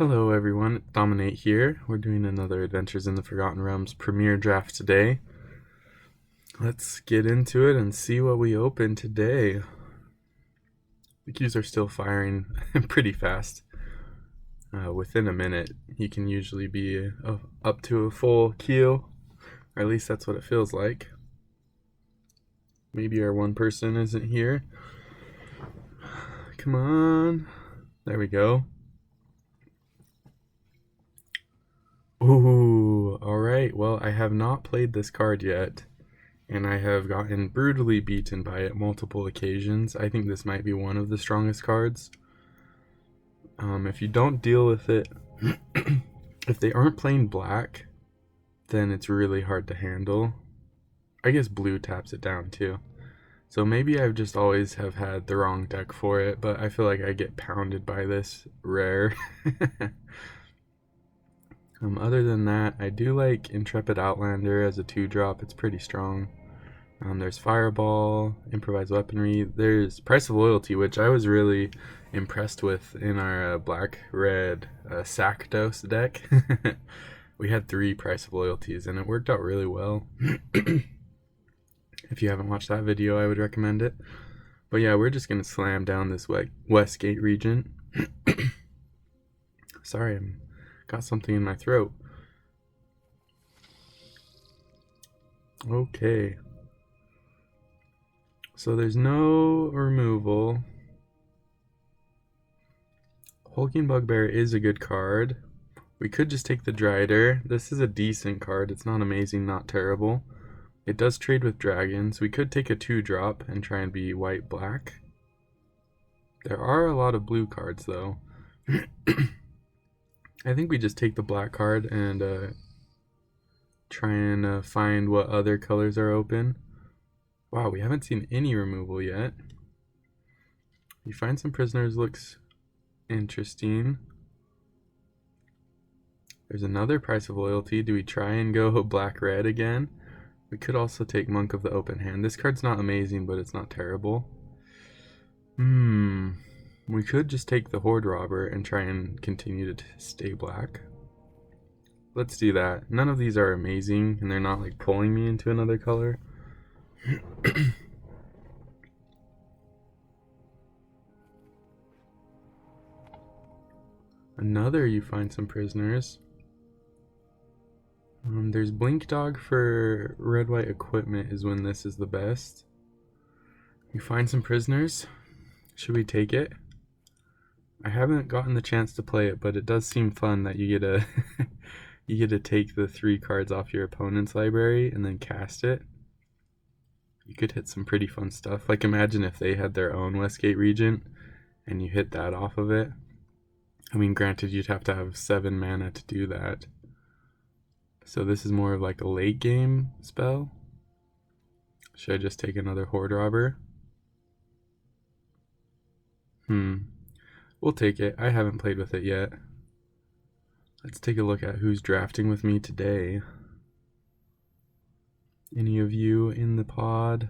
Hello everyone, Dominate here. We're doing another Adventures in the Forgotten Realms premiere draft today. Let's get into it and see what we open today. The queues are still firing pretty fast. Within a minute, you can usually be up to a full queue, or at least that's what it feels like. Maybe our one person isn't here. Come on. There we go. Ooh, alright. Well, I have not played this card yet, and I have gotten brutally beaten by it multiple occasions. I think this might be one of the strongest cards. If you don't deal with it, if they aren't playing black, then it's really hard to handle. I guess blue taps it down too. So maybe I've just always have had the wrong deck for it, but I feel like I get pounded by this rare. Other than that, I do like Intrepid Outlander as a 2-drop. It's pretty strong. There's Fireball, Improvised Weaponry. There's Price of Loyalty, which I was really impressed with in our black-red Sackdos deck. We had 3 Price of Loyalties, and it worked out really well. If you haven't watched that video, I would recommend it. But yeah, we're just going to slam down this Westgate region. Sorry, I got something in my throat. Okay. So there's no removal. Hulking Bugbear is a good card. We could just take the Drider. This is a decent card. It's not amazing, not terrible. It does trade with dragons. We could take a 2-drop and try and be white-black. There are a lot of blue cards, though. I think we just take the black card and try and find what other colors are open. Wow, we haven't seen any removal yet. You find some prisoners looks interesting. There's another Price of Loyalty. Do we try and go black-red again? We could also take Monk of the Open Hand. This card's not amazing, but it's not terrible. We could just take the Horde Robber and try and continue to stay black. Let's do that. None of these are amazing, and they're not like pulling me into another color. Another, you find some prisoners. There's Blink Dog for red-white equipment is when this is the best. You find some prisoners. Should we take it? I haven't gotten the chance to play it, but it does seem fun that you get to you get to take the 3 cards off your opponent's library and then cast it. You could hit some pretty fun stuff. Like imagine if they had their own Westgate Regent and you hit that off of it. I mean, granted, you'd have to have 7 mana to do that. So this is more of like a late game spell. Should I just take another Horde Robber? We'll take it. I haven't played with it yet. Let's take a look at who's drafting with me today. Any of you in the pod?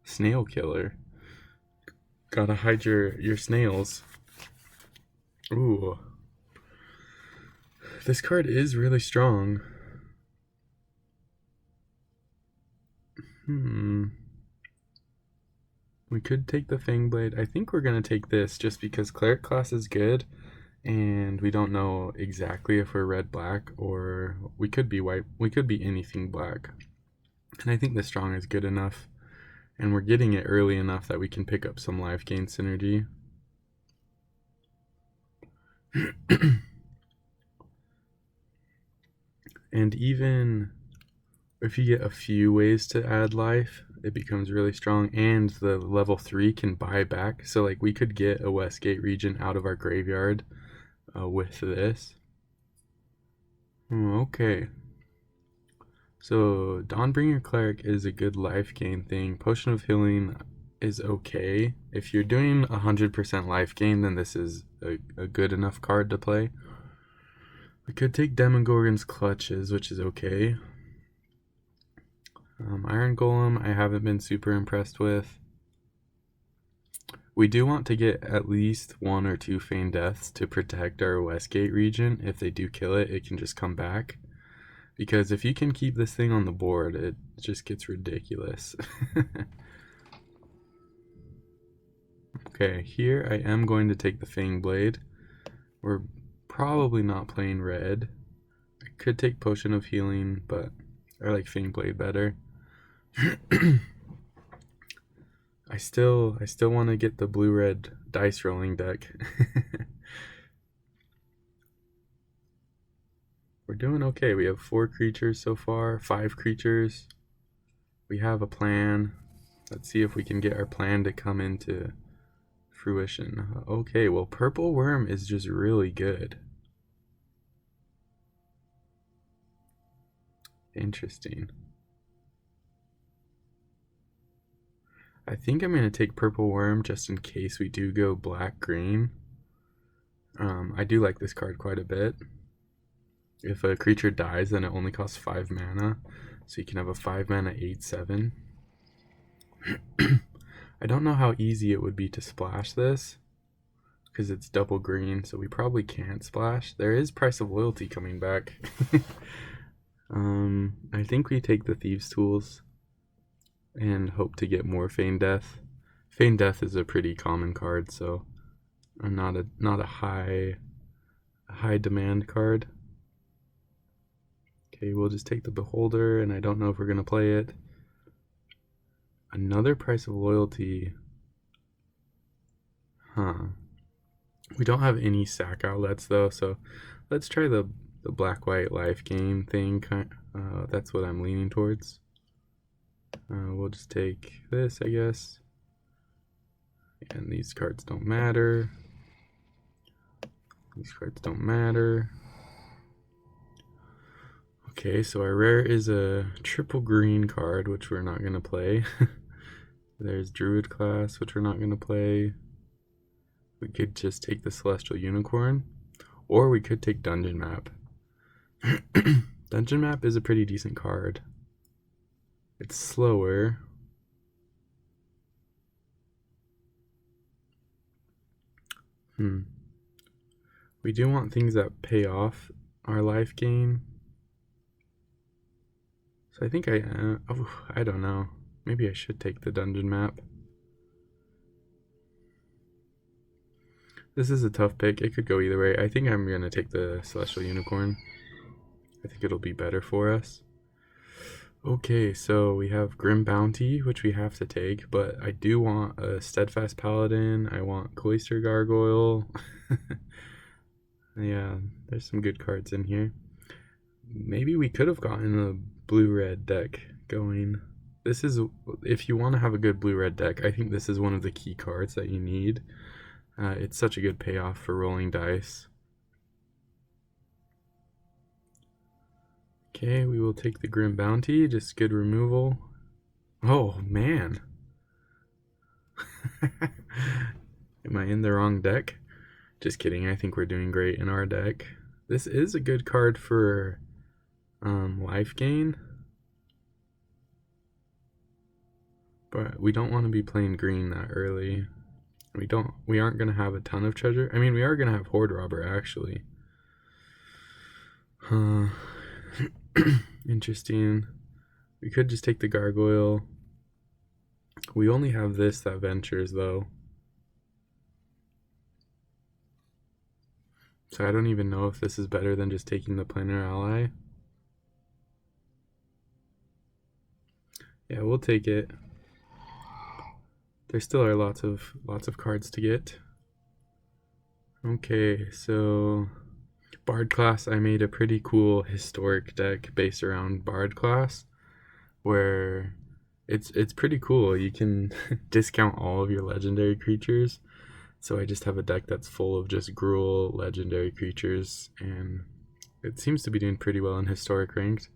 Snail Killer. Gotta hide your snails. Ooh. This card is really strong. We could take the Fangblade. I think we're going to take this just because Cleric class is good, and we don't know exactly if we're red-black or we could be white. We could be anything black. And I think the strong is good enough, and we're getting it early enough that we can pick up some life gain synergy. And even if you get a few ways to add life, it becomes really strong, and the level 3 can buy back. So like we could get a Westgate Regent out of our graveyard with this. Okay. So Dawnbringer Cleric is a good life gain thing. Potion of Healing is okay. If you're doing 100% life gain, then this is a good enough card to play. We could take Demogorgon's Clutches, which is okay. Iron Golem, I haven't been super impressed with. We do want to get at least 1 or 2 feigned deaths to protect our Westgate region. If they do kill it, it can just come back. Because if you can keep this thing on the board, it just gets ridiculous. Okay, here I am going to take the Fang Blade. We're probably not playing red. I could take Potion of Healing, but I like Fang Blade better. I still want to get the blue-red dice rolling deck. We're doing okay. We have 4 creatures so far, 5 creatures. We have a plan. Let's see if we can get our plan to come into fruition. Okay, well, Purple Worm is just really good. Interesting. I think I'm going to take Purple Worm just in case we do go black-green. I do like this card quite a bit. If a creature dies, then it only costs 5 mana. So you can have a 5 mana 8/7. I don't know how easy it would be to splash this, because it's double green, so we probably can't splash. There is Price of Loyalty coming back. I think we take the Thieves' Tools and hope to get more Feigned Death. Feigned Death is a pretty common card, so not a high demand card. Okay, we'll just take the Beholder, and I don't know if we're gonna play it. Another Price of Loyalty. Huh. We don't have any sack outlets though, so let's try the black-white life gain thing. That's what I'm leaning towards. We'll just take this, I guess. And these cards don't matter. These cards don't matter. Okay, so our rare is a triple green card, which we're not going to play. There's Druid class, which we're not going to play. We could just take the Celestial Unicorn, or we could take Dungeon Map. Dungeon Map is a pretty decent card. It's slower. We do want things that pay off our life gain. So I think I don't know. Maybe I should take the Dungeon Map. This is a tough pick. It could go either way. I think I'm going to take the Celestial Unicorn. I think it'll be better for us. Okay, so we have Grim Bounty, which we have to take, but I do want a Steadfast Paladin. I want Cloister Gargoyle. Yeah, there's some good cards in here. Maybe we could have gotten a blue-red deck going. This is, if you want to have a good blue-red deck, I think this is one of the key cards that you need. It's such a good payoff for rolling dice. Okay, we will take the Grim Bounty, just good removal. Oh, man. Am I in the wrong deck? Just kidding, I think we're doing great in our deck. This is a good card for life gain. But we don't want to be playing green that early. We aren't going to have a ton of treasure. I mean, we are going to have Horde Robber, actually. Interesting. We could just take the Gargoyle. We only have this that ventures, though. So I don't even know if this is better than just taking the Planar Ally. Yeah, we'll take it. There still are lots of cards to get. Okay, so Bard class, I made a pretty cool historic deck based around Bard class, where it's pretty cool. You can discount all of your legendary creatures. So I just have a deck that's full of just Gruul legendary creatures, and it seems to be doing pretty well in historic ranked.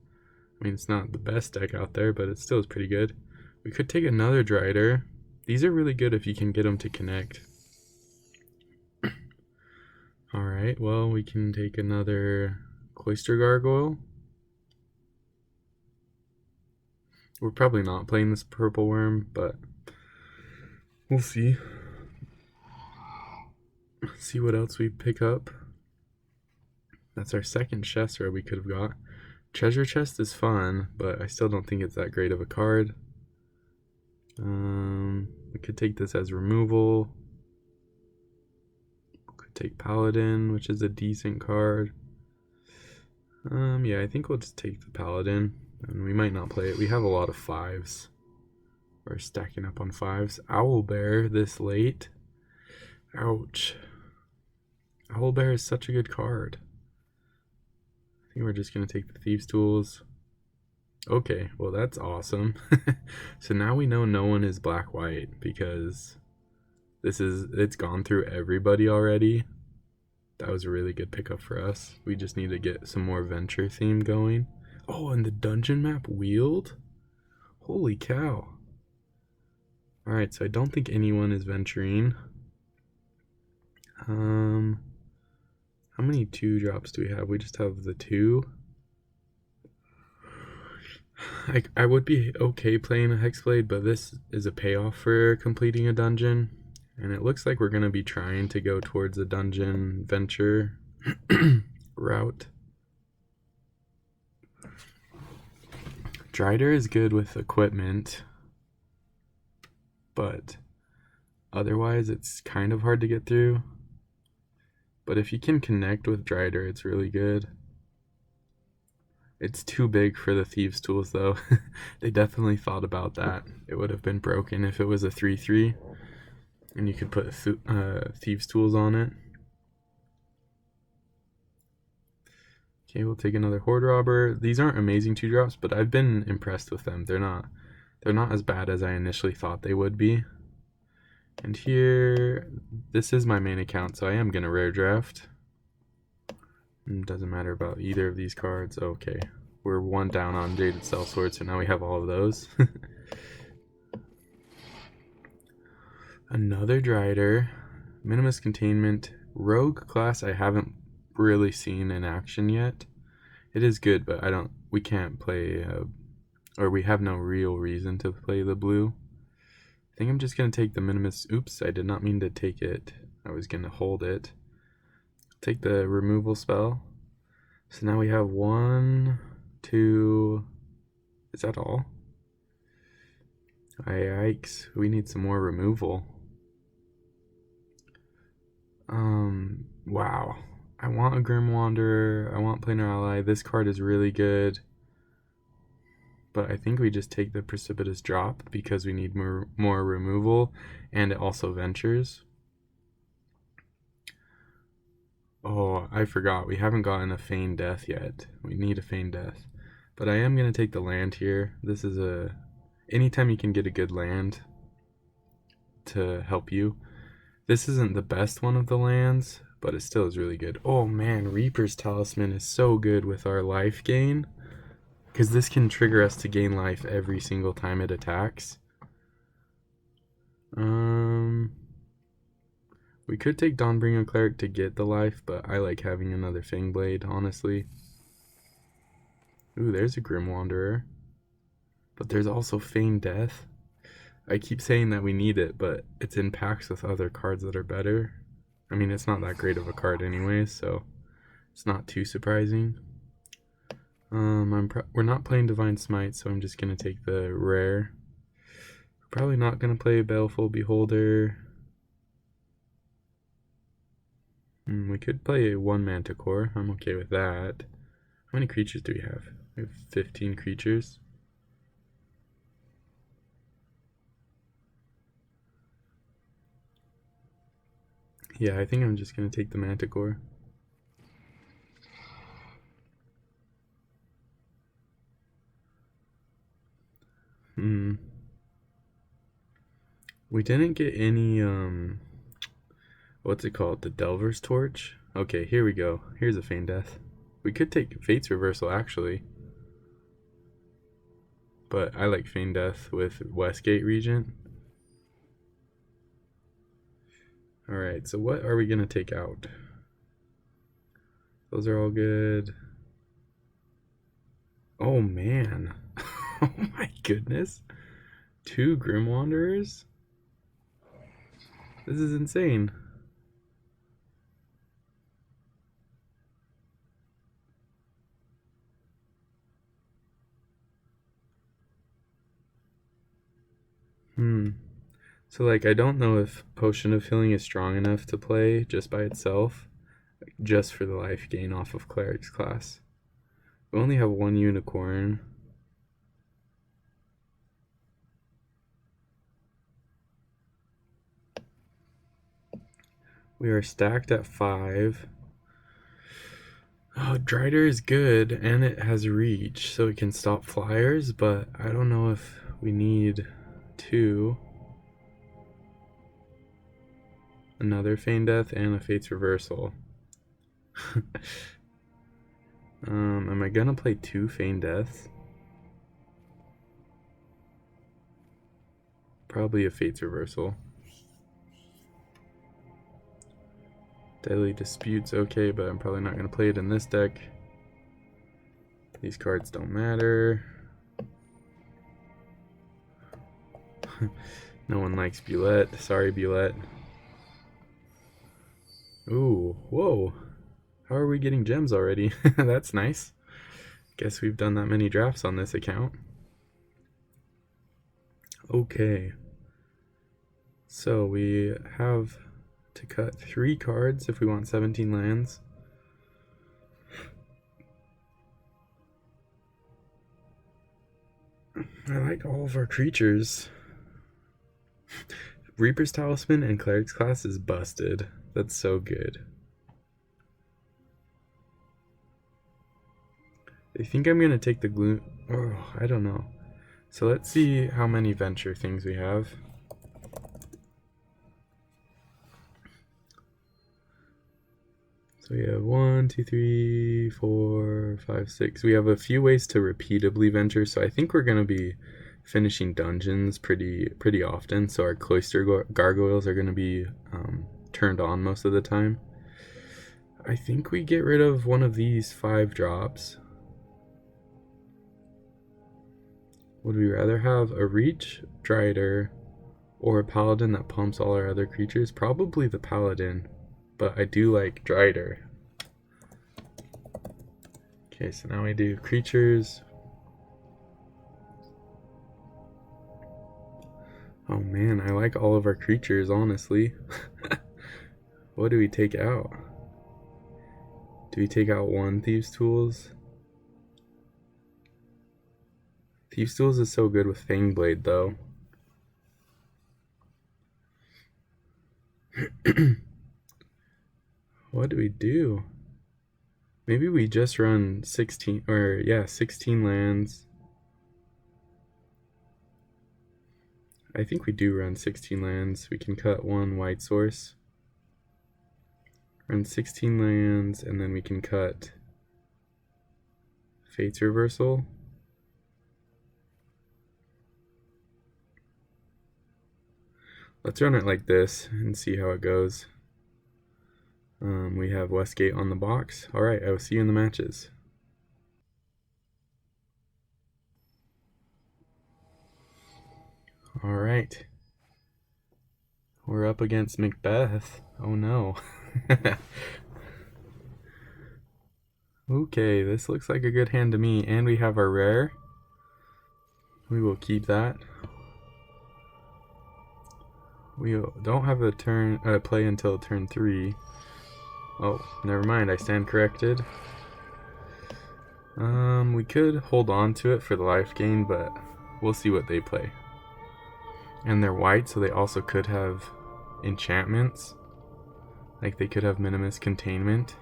I mean, it's not the best deck out there, but it still is pretty good. We could take another Drider. These are really good if you can get them to connect. Alright, well, we can take another Cloister Gargoyle. We're probably not playing this Purple Worm, but we'll see. See what else we pick up. That's our second chest rare we could have got. Treasure chest is fun, but I still don't think it's that great of a card. We could take this as removal. Could take Paladin, which is a decent card. Yeah, I think we'll just take the Paladin, and we might not play it. We have a lot of 5s. We're stacking up on 5s. Owlbear this late. Ouch. Owlbear is such a good card. I think we're just gonna take the Thieves' Tools. Okay, well that's awesome. So now we know no one is black-white because it's gone through everybody already. That was a really good pickup for us. We just need to get some more venture theme going. Oh, and the dungeon map wheeled? Holy cow. Alright, so I don't think anyone is venturing. How many 2-drops do we have? We just have the 2. I would be okay playing a Hexblade, but this is a payoff for completing a dungeon. And it looks like we're going to be trying to go towards a dungeon venture route. Drider is good with equipment, but otherwise it's kind of hard to get through. But if you can connect with Drider, it's really good. It's too big for the Thieves' Tools, though. They definitely thought about that. It would have been broken if it was a 3/3, and you could put Thieves' Tools on it. Okay, we'll take another Horde Robber. These aren't amazing 2-drops, but I've been impressed with them. They're not as bad as I initially thought they would be. And here, this is my main account, so I am gonna rare draft. Doesn't matter about either of these cards. Okay, we're 1 down on Jaded Sellsword, so now we have all of those. Another Drider, Minimus Containment, Rogue class I haven't really seen in action yet. It is good, but we can't play, or we have no real reason to play the blue. I think I'm just gonna take the Minimus. Oops, I did not mean to take it. I was gonna hold it. Take the removal spell. So now we have 1, 2. Is that all? Yikes, we need some more removal. Wow. I want a Grim Wanderer. I want Planar Ally. This card is really good. But I think we just take the Precipitous Drop because we need more removal, and it also ventures. Oh, I forgot. We haven't gotten a Feign Death yet. We need a Feign Death. But I am going to take the land here. This is anytime you can get a good land to help you. This isn't the best one of the lands, but it still is really good. Oh man, Reaper's Talisman is so good with our life gain, because this can trigger us to gain life every single time it attacks. We could take Dawnbringer Cleric to get the life, but I like having another Fang Blade, honestly. Ooh, there's a Grim Wanderer. But there's also Feign Death. I keep saying that we need it, but it's in packs with other cards that are better. I mean, it's not that great of a card anyways, so it's not too surprising. We're not playing Divine Smite, so I'm just going to take the rare. We're probably not going to play Baleful Beholder. We could play a 1 Manticore. I'm okay with that. How many creatures do we have? We have 15 creatures. Yeah, I think I'm just going to take the Manticore. We didn't get any, what's it called? The Delver's Torch? Okay, here we go. Here's a Feign Death. We could take Fate's Reversal, actually. But I like Feign Death with Westgate Regent. Alright, so what are we going to take out? Those are all good. Oh, man. Oh, my goodness. 2 Grim Wanderers? This is insane. So like I don't know if Potion of Healing is strong enough to play just by itself, just for the life gain off of Cleric's class. We only have one unicorn. We are stacked at 5. Oh, Drider is good, and it has reach, so it can stop flyers, but I don't know if we need 2. Another Feign Death and a Fate's Reversal. Am I gonna play 2 Feign Deaths? Probably a Fate's Reversal. Deadly Dispute's okay, but I'm probably not gonna play it in this deck. These cards don't matter. No one likes Bulette. Sorry, Bulette. Ooh, whoa. How are we getting gems already? That's nice. Guess we've done that many drafts on this account. Okay. So we have to cut 3 cards if we want 17 lands. I like all of our creatures. Reaper's Talisman and Cleric's class is busted. That's so good. I think I'm gonna take the glue. Oh, I don't know. So let's see how many venture things we have. So we have 1, 2, 3, 4, 5, 6. We have a few ways to repeatably venture, so I think we're gonna be finishing dungeons pretty often. So our cloister gargoyles are gonna be turned on most of the time. I think we get rid of one of these 5 drops. Would we rather have a reach Drider or a paladin that pumps all our other creatures? Probably the paladin, but I do like Drider. Okay, so now we do creatures. Oh man, I like all of our creatures, honestly. What do we take out? Do we take out 1 Thieves' Tools? Thieves' Tools is so good with Fangblade, though. What do we do? Maybe we just run 16, or yeah, 16 lands. I think we do run 16 lands. We can cut 1 white source. Run 16 lands, and then we can cut Fate's Reversal. Let's run it like this and see how it goes. We have Westgate on the box. Alright, I will see you in the matches. Alright. We're up against Macbeth. Oh no. Okay, this looks like a good hand to me. And we have our rare. We will keep that. We don't have a turn play until turn 3. Oh, never mind. I stand corrected. We could hold on to it for the life gain, but we'll see what they play. And they're white, so they also could have enchantments. Like they could have Minimus Containment.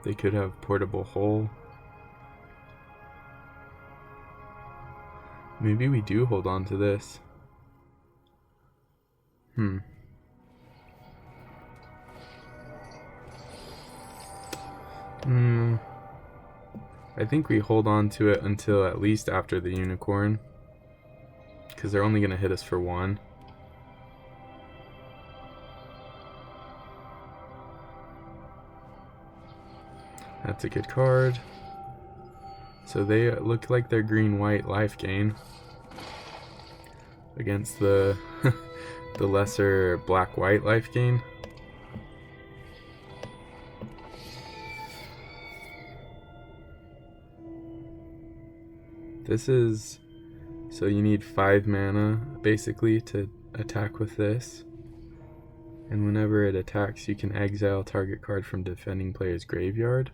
They could have Portable Hole. Maybe we do hold on to this. I think we hold on to it until at least after the unicorn, because they're only going to hit us for 1. That's a good card. So they look like they're green-white life gain against the the lesser black-white life gain. This is So you need 5 mana basically to attack with this. And whenever it attacks, you can exile target card from defending player's graveyard.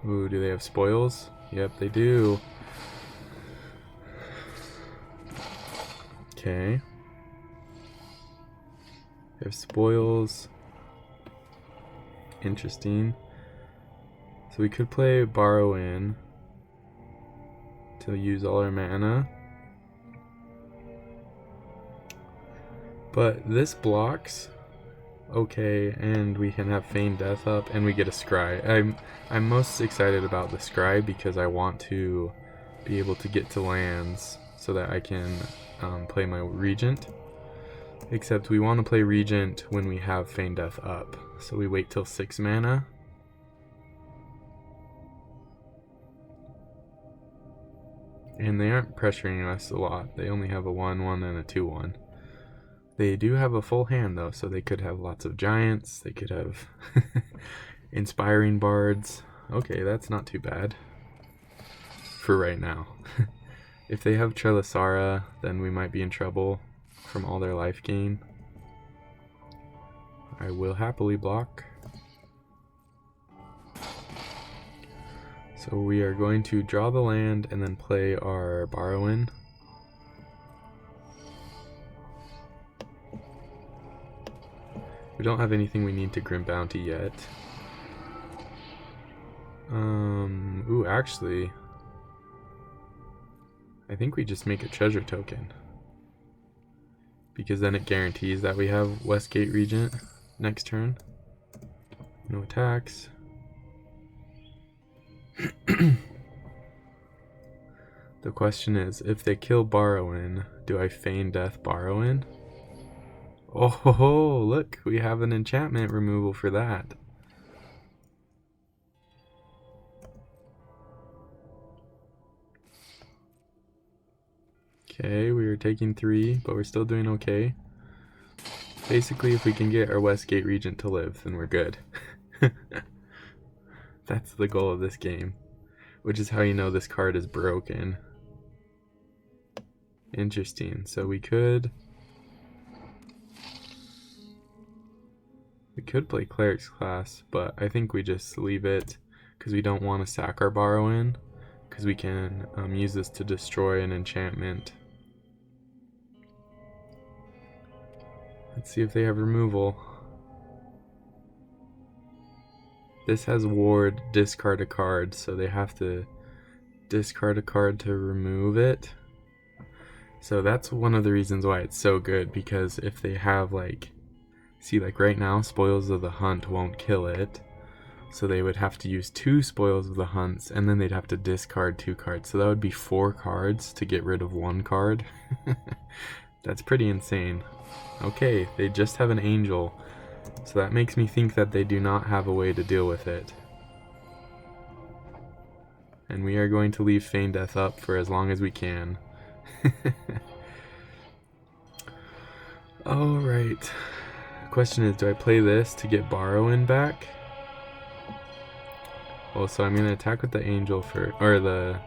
Ooh, do they have spoils? Yep, they do. Okay. They have spoils. Interesting. So we could play Borrow In to use all our mana. But this blocks okay, and we can have Feign Death up, and we get a Scry. I'm most excited about the Scry because I want to be able to get to lands so that I can play my Regent. Except we want to play Regent when we have Feign Death up. So we wait till 6 mana. And they aren't pressuring us a lot. They only have a 1/1 and a 2/1. They do have a full hand though, so they could have lots of giants. They could have inspiring bards. Okay, that's not too bad for right now. If they have Trelisara, then we might be in trouble from all their life gain. I will happily block. So we are going to draw the land and then play our Borrow In. We don't have anything we need to Grim Bounty yet. Ooh, actually, I think we just make a treasure token. Because then it guarantees that we have Westgate Regent next turn. No attacks. The question is, if they kill Borrow In, do I Feign Death Borrow In? Oh, ho, ho, look, we have an enchantment removal for that. Okay, we are taking 3, but we're still doing okay. Basically, if we can get our Westgate Regent to live, then we're good. That's the goal of this game, which is how you know this card is broken. Interesting. So we could play Cleric's Class, but I think we just leave it because we don't want to sack our Borrow In, because we can use this to destroy an enchantment. Let's see if they have removal. This has ward, discard a card, so they have to discard a card to remove it. So that's one of the reasons why it's so good, because if they have like, see, like right now, Spoils of the Hunt won't kill it. So they would have to use 2 Spoils of the Hunts, and then they'd have to discard 2 cards. So that would be 4 cards to get rid of 1 card. That's pretty insane. Okay, they just have an Angel. So that makes me think that they do not have a way to deal with it. And we are going to leave Feign Death up for as long as we can. Alright. The question is, do I play this to get Borrow In back? Well, so I'm going to attack with the Angel or the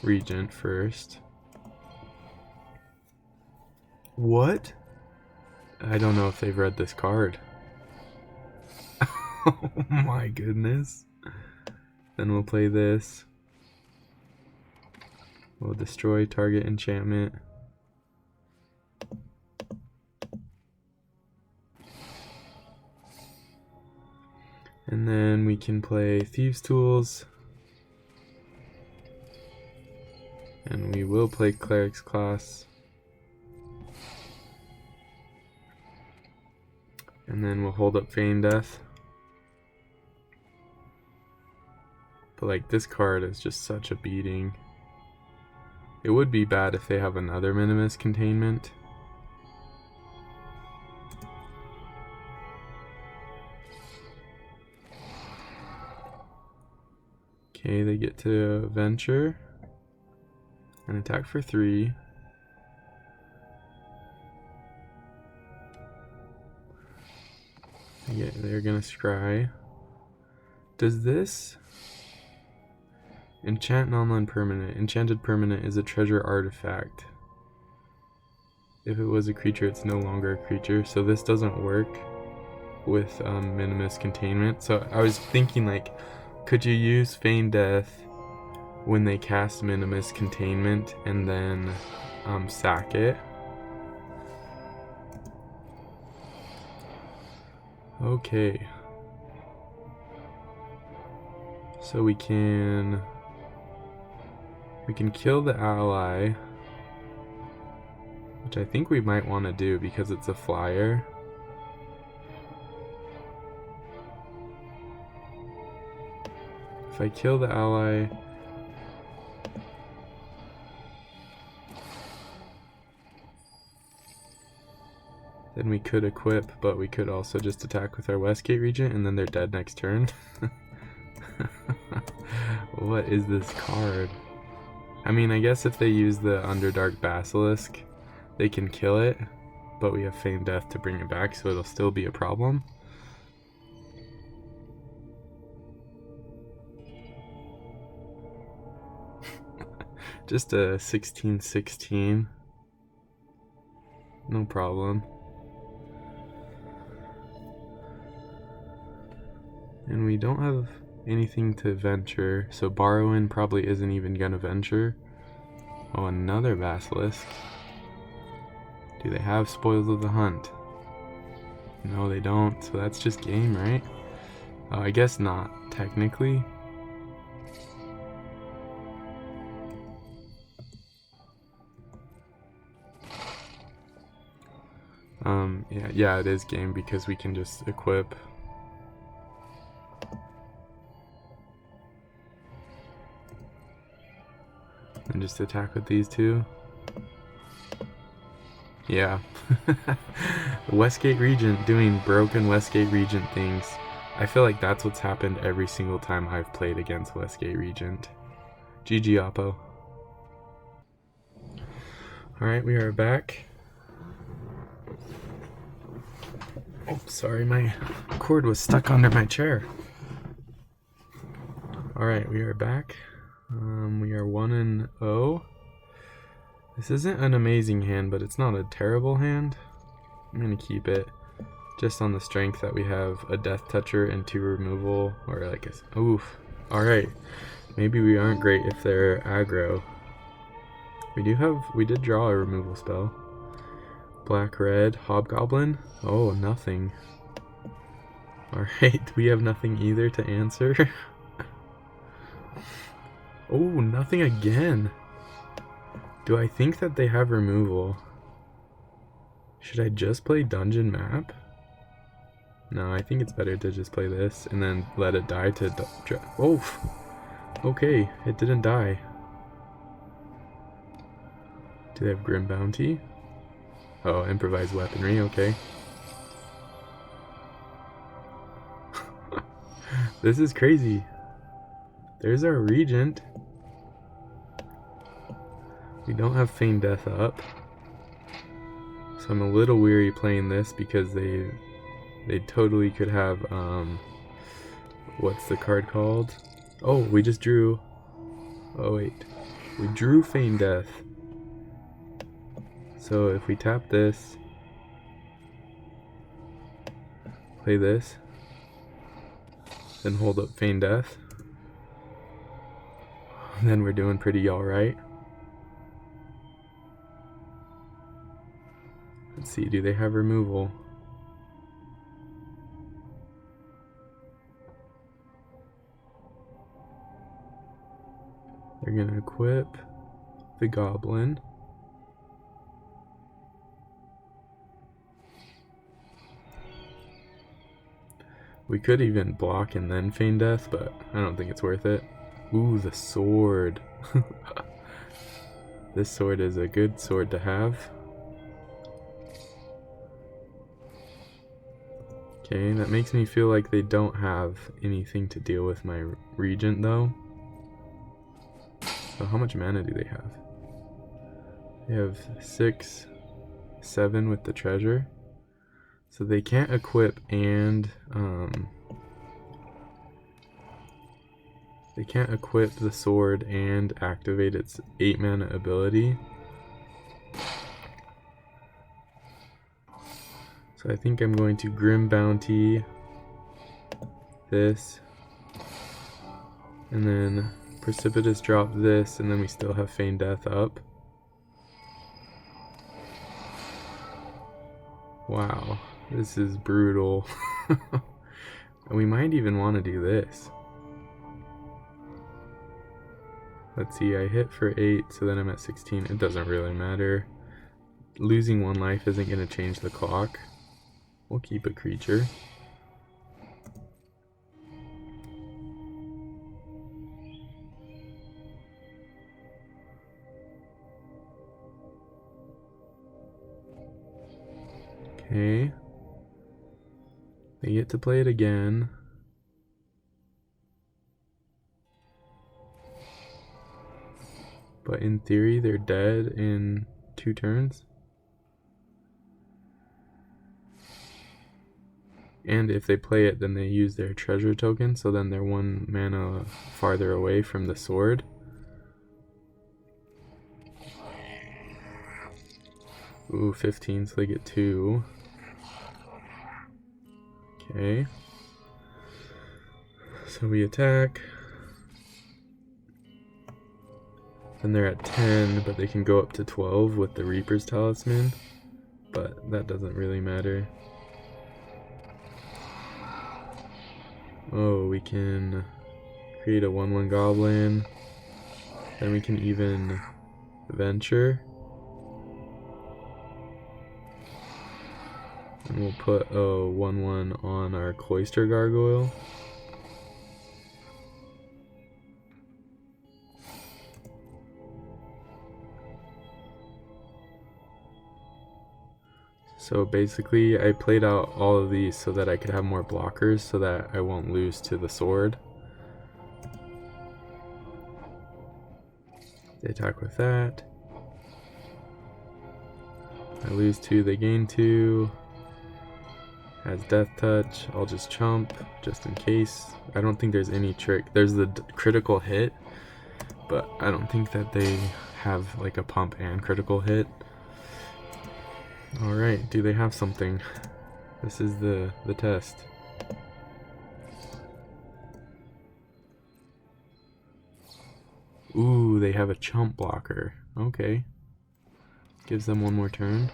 Regent first. What? I don't know if they've read this card. Oh my goodness. Then we'll play this. We'll destroy target enchantment. And then we can play Thieves' Tools. And we will play Cleric's Class. And then we'll hold up Feign Death. But like, this card is just such a beating. It would be bad if they have another Minimus Containment. Okay, they get to venture and attack for 3. They're gonna scry. Does this Enchant non-land permanent. Enchanted permanent is a treasure artifact. If it was a creature, it's no longer a creature. So this doesn't work with Minimus Containment. So I was thinking, like, could you use Feign Death when they cast Minimus Containment and then sack it? Okay. So we can kill the ally, which I think we might want to do because it's a flyer. If I kill the ally, then we could equip, but we could also just attack with our Westgate Regent and then they're dead next turn. What is this card? I mean, I guess if they use the Underdark Basilisk, they can kill it, but we have Feign Death to bring it back, so it'll still be a problem. Just a 16/16. No problem. And we don't have anything to venture, so borrowing probably isn't even gonna venture. Oh, another Basilisk. Do they have Spoils of the Hunt? No, they don't, so that's just game, right? Oh, I guess not, technically. Yeah, it is game because we can just equip. And just attack with these two. Yeah. Westgate Regent doing broken Westgate Regent things. I feel like that's what's happened every single time I've played against Westgate Regent. GG, Oppo. Alright, we are back. Oh, sorry, my cord was stuck under my chair. Alright, we are back. We are 1-0. This isn't an amazing hand, but it's not a terrible hand. I'm gonna keep it just on the strength that we have a Death Toucher and 2 removal, or like a... Oof. Alright. Maybe we aren't great if they're aggro. We did draw a removal spell. Black-red, Hobgoblin. Oh, nothing. Alright, we have nothing either to answer. Oh, nothing again. Do I think that they have removal? Should I just play Dungeon Map? No, I think it's better to just play this and then let it die to... Oh! Okay, it didn't die. Do they have Grim Bounty? Oh, improvised weaponry, okay. This is crazy. There's our Regent. We don't have Feign Death up. So I'm a little weary playing this because they totally could have, what's the card called? Oh, we just drew... Oh wait. We drew Feign Death. So if we tap this, play this, then hold up Feign Death, then we're doing pretty alright. Let's see, do they have removal? They're gonna equip the Goblin. We could even block and then Feign Death, but I don't think it's worth it. Ooh, the sword. This sword is a good sword to have. Okay, that makes me feel like they don't have anything to deal with my Regent though. So how much mana do they have? They have 6, 7 with the treasure. So they can't equip and They can't equip the sword and activate its 8 mana ability. So I think I'm going to Grim Bounty this, and then Precipitous drop this, and then we still have Feign Death up. Wow, this is brutal. And we might even want to do this. Let's see, I hit for 8, so then I'm at 16. It doesn't really matter. Losing 1 life isn't going to change the clock. We'll keep a creature. Okay. They get to play it again. But in theory, they're dead in 2 turns. And if they play it, then they use their treasure token, so then they're 1 mana farther away from the sword. Ooh, 15, so they get 2. Okay. So we attack. Then they're at 10, but they can go up to 12 with the Reaper's Talisman. But that doesn't really matter. Oh, we can create a 1/1 goblin. Then we can even venture. And we'll put a 1/1 on our Cloister Gargoyle. So basically, I played out all of these so that I could have more blockers so that I won't lose to the sword. They attack with that. I lose 2, they gain 2. Has Death Touch. I'll just chump just in case. I don't think there's any trick. There's the critical hit, but I don't think that they have like a pump and critical hit. Alright, do they have something? This is the test. Ooh, they have a chump blocker. Okay. Gives them 1 more turn.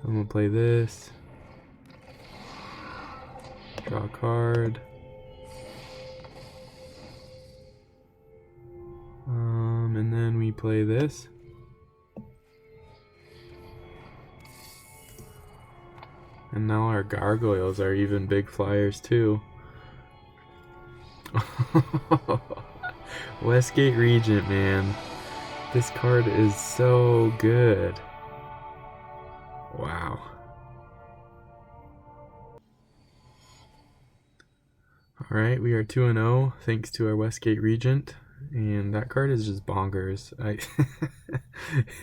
I'm gonna play this. Draw a card. And then we play this. And now our gargoyles are even big flyers too. Westgate Regent, man. This card is so good. Wow. Alright, we are 2-0 thanks to our Westgate Regent. And that card is just bonkers.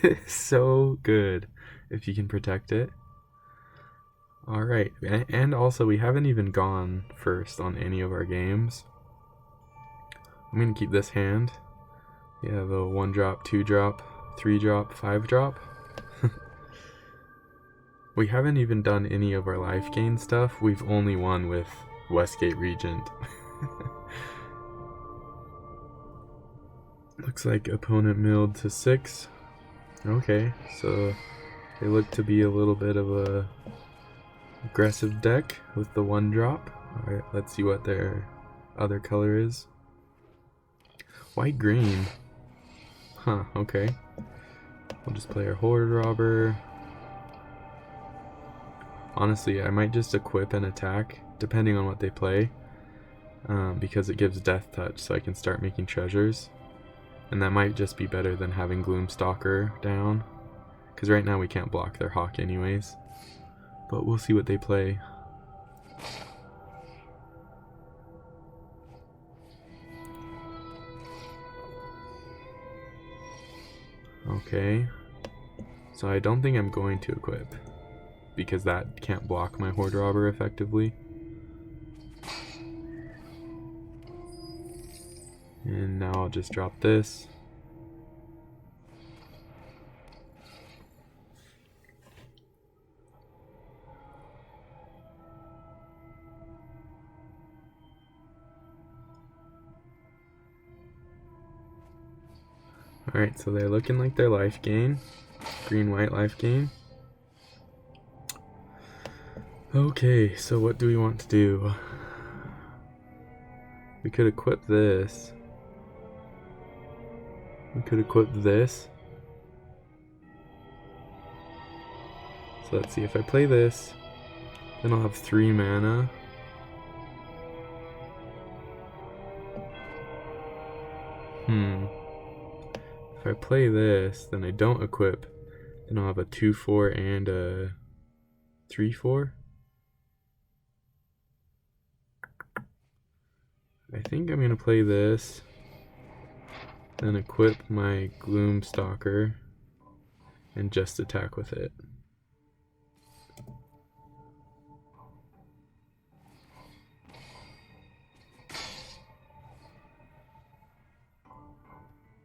It's so good if you can protect it. Alright, and also we haven't even gone first on any of our games. I'm going to keep this hand. We have a 1-drop, 2-drop, 3-drop, 5-drop. We haven't even done any of our life gain stuff. We've only won with Westgate Regent. Looks like opponent milled to 6. Okay, so they look to be a little bit of a aggressive deck with the 1-drop. Alright, let's see what their other color is. White green. Huh, okay. We'll just play our Horde Robber. Honestly, I might just equip and attack, depending on what they play. Because it gives Death Touch, so I can start making treasures. And that might just be better than having Gloomstalker down. Because right now we can't block their Hawk anyways. But we'll see what they play. Okay. So I don't think I'm going to equip. because that can't block my Horde Robber effectively. And now I'll just drop this. Alright, so they're looking like their life gain. Green-white life gain. Okay, so what do we want to do? We could equip this. We could equip this. So let's see, if I play this, then I'll have 3 mana. If I play this, then I don't equip, then I'll have a 2/4 and a 3/4. I think I'm gonna play this, then equip my Gloomstalker, and just attack with it.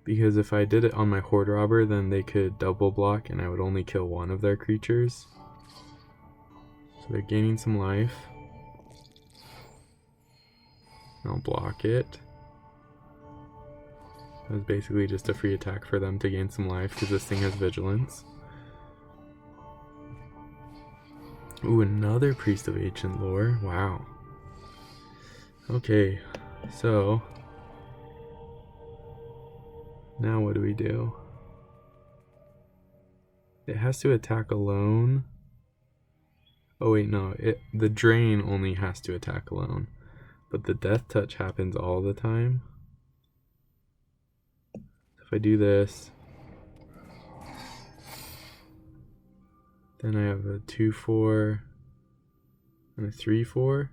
Because if I did it on my Horde Robber, then they could double block and I would only kill one of their creatures. So they're gaining some life. I'll block it. That was basically just a free attack for them to gain some life because this thing has vigilance. Ooh, another Priest of Ancient Lore. Wow. Okay, so now what do we do? It has to attack alone. Oh wait, no. The drain only has to attack alone. But the death touch happens all the time. If I do this, then I have a 2/4 and a 3/4.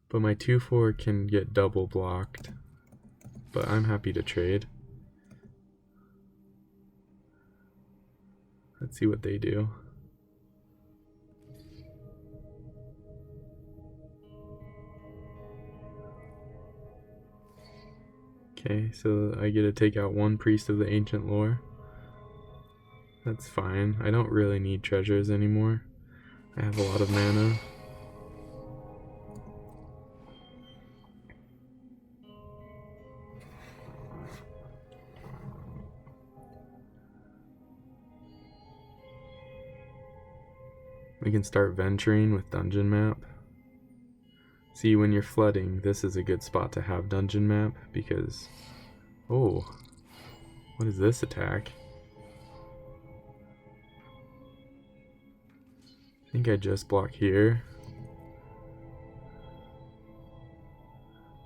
But my 2/4 can get double blocked. But I'm happy to trade. Let's see what they do. Okay, so I get to take out 1 Priest of the Ancient Lore. That's fine. I don't really need treasures anymore. I have a lot of mana. We can start venturing with Dungeon Map. See, when you're flooding, this is a good spot to have Dungeon Map because... Oh, what is this attack? I think I just block here.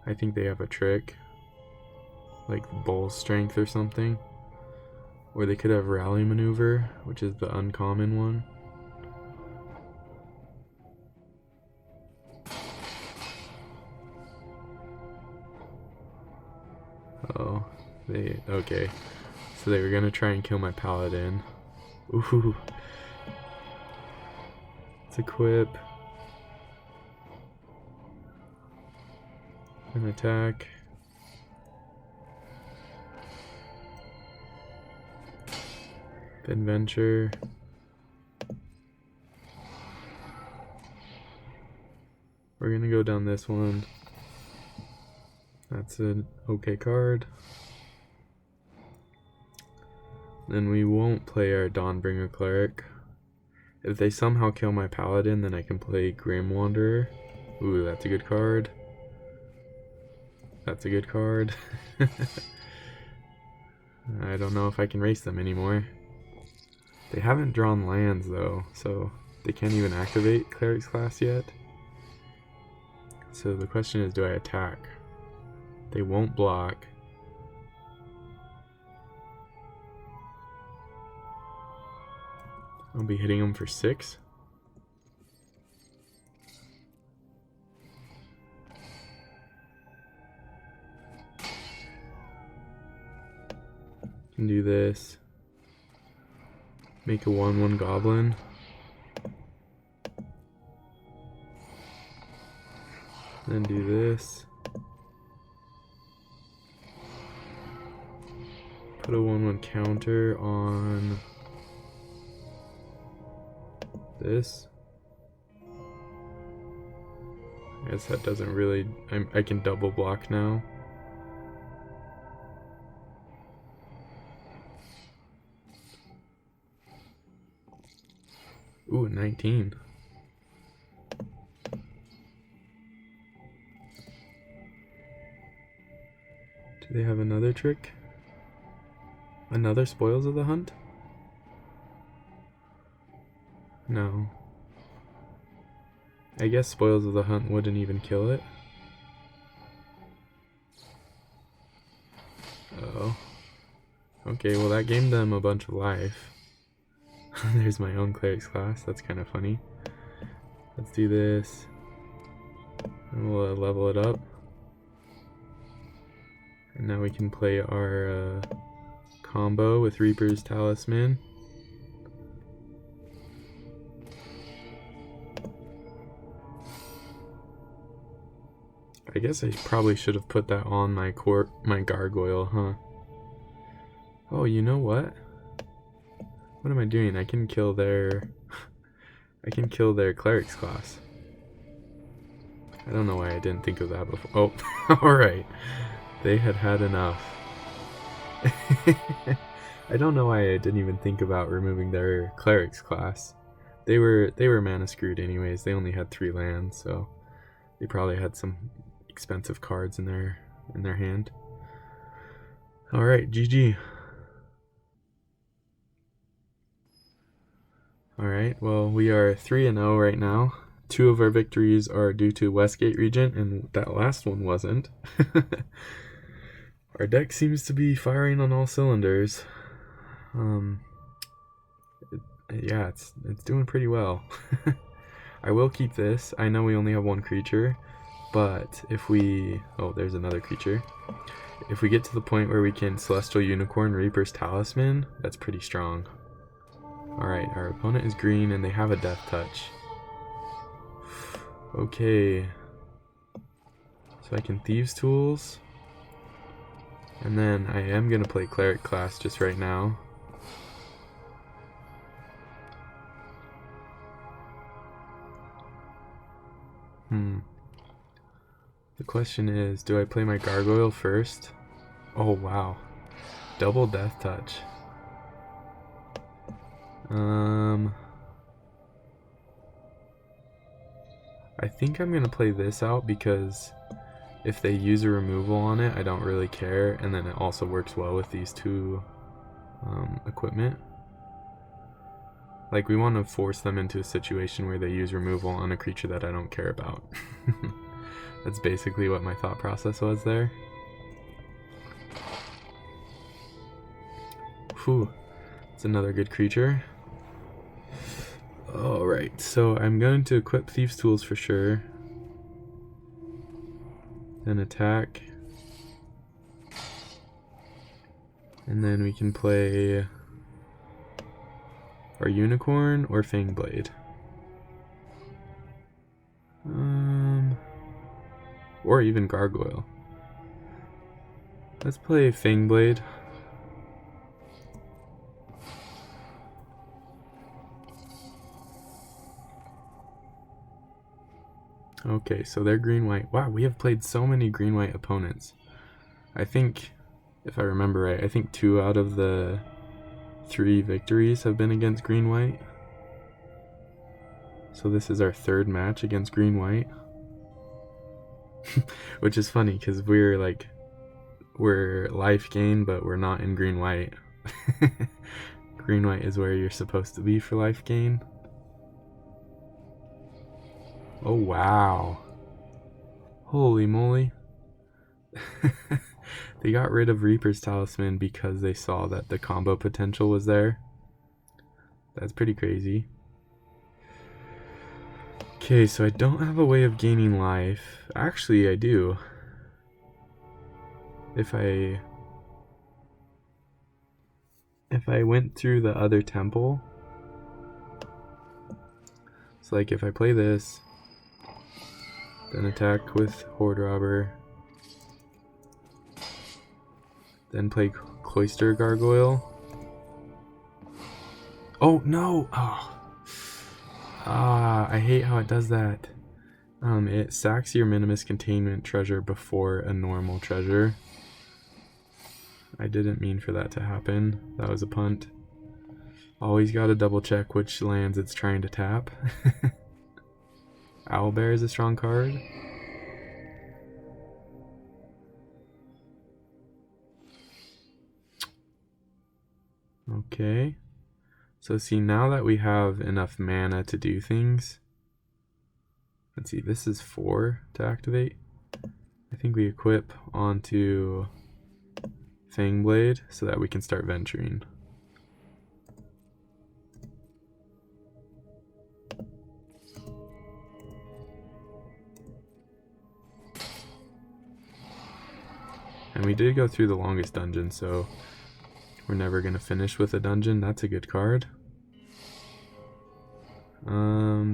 I think they have a trick, like Bull Strength or something. Or they could have Rally Maneuver, which is the uncommon one. Oh, okay. So they were gonna try and kill my Paladin. Ooh. Let's equip. An attack. Adventure. We're gonna go down this one. That's an okay card. Then we won't play our Dawnbringer Cleric. If they somehow kill my Paladin, then I can play Grim Wanderer. Ooh, that's a good card. That's a good card. I don't know if I can race them anymore. They haven't drawn lands though, so they can't even activate Cleric's Class yet. So the question is, do I attack? They won't block. I'll be hitting them for 6. Can do this. Make a 1/1 goblin. Then do this. Put a 1/1 counter on this. I guess that doesn't really... I can double block now. Ooh, 19. Do they have another trick? Another Spoils of the Hunt? No. I guess Spoils of the Hunt wouldn't even kill it. Oh. Okay, well that gained them a bunch of life. There's my own cleric's class, that's kind of funny. Let's do this. And we'll level it up. And now we can play our combo with Reaper's Talisman. I guess I probably should have put that on my gargoyle, huh? Oh, you know what? What am I doing? I can kill their I can kill their cleric's class. I don't know why I didn't think of that before. Oh, alright. They had enough. I don't know why I didn't even think about removing their cleric's class. They were mana screwed anyways. They only had 3 lands, so they probably had some expensive cards in their hand. Alright, GG. Alright, well we are 3-0 right now. 2 of our victories are due to Westgate Regent, and that last one wasn't. Our deck seems to be firing on all cylinders. Yeah, it's doing pretty well. I will keep this. I know we only have 1 creature, but if we... Oh, there's another creature. If we get to the point where we can Celestial Unicorn Reaper's Talisman, that's pretty strong. Alright, our opponent is green and they have a Death Touch. Okay. So I can Thieves' Tools. And then I am going to play Cleric class just right now. The question is, do I play my Gargoyle first? Oh wow. Double Death Touch. I think I'm going to play this out because if they use a removal on it, I don't really care, and then it also works well with these 2 equipment. Like, we want to force them into a situation where they use removal on a creature that I don't care about. That's basically what my thought process was there. Whew, it's another good creature. Alright, so I'm going to equip Thieves' Tools for sure. Then attack. And then we can play our Unicorn or Fangblade. Or even Gargoyle. Let's play Fangblade. Okay, so they're green-white. Wow, we have played so many green-white opponents. I think, if I remember right, I think 2 out of the 3 victories have been against green-white. So this is our 3rd match against green-white. Which is funny, because we're life gain, but we're not in green-white. Green-white is where you're supposed to be for life gain. Oh wow. Holy moly. They got rid of Reaper's Talisman because they saw that the combo potential was there. That's pretty crazy. Okay, so I don't have a way of gaining life. Actually, I do. If I went through the other temple. So like if I play this, Then attack with Horde Robber. Then play Cloister Gargoyle. Oh no! Oh. I hate how it does that. It sacks your Minimus Containment treasure before a normal treasure. I didn't mean for that to happen. That was a punt. Always gotta double check which lands it's trying to tap. Owlbear is a strong card. Okay. So see, now that we have enough mana to do things. Let's see, this is 4 to activate. I think we equip onto Fangblade so that we can start venturing. And we did go through the longest dungeon, so we're never going to finish with a dungeon. That's a good card.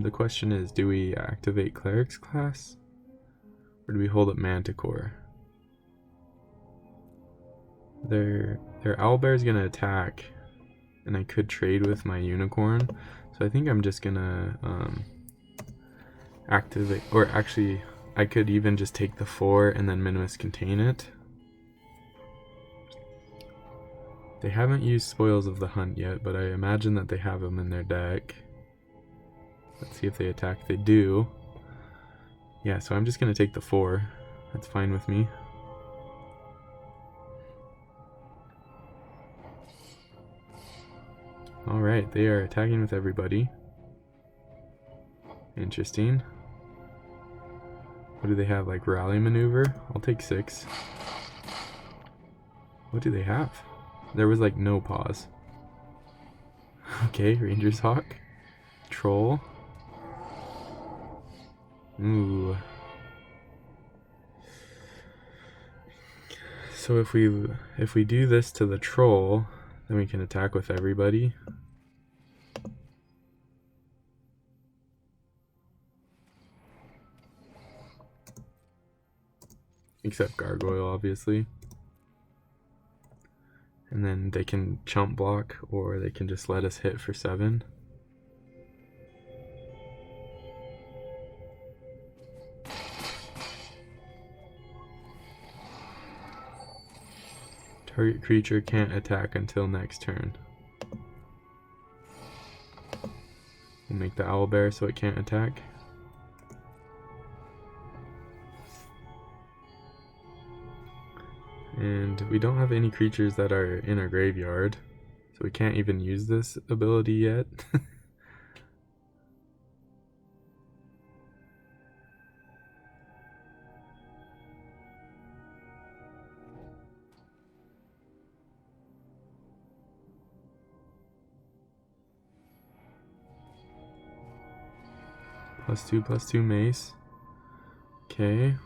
The question is, do we activate Cleric's class? Or do we hold up Manticore? Their Owlbear is going to attack, and I could trade with my Unicorn. So I think I'm just going to activate, or actually, I could even just take the 4 and then Minimus Contain it. They haven't used Spoils of the Hunt yet, but I imagine that they have them in their deck. Let's see if they attack. They do. Yeah, so I'm just going to take the 4. That's fine with me. Alright, they are attacking with everybody. Interesting. What do they have, like Rally Maneuver? I'll take 6. What do they have? There was like no pause. Okay, Ranger's Hawk. Troll. Ooh. So if we do this to the troll, then we can attack with everybody. Except Gargoyle, obviously. And then they can chump block, or they can just let us hit for 7. Target creature can't attack until next turn. We'll make the Owlbear so it can't attack. And we don't have any creatures that are in our graveyard, so we can't even use this ability yet. +2/+2 mace. Okay.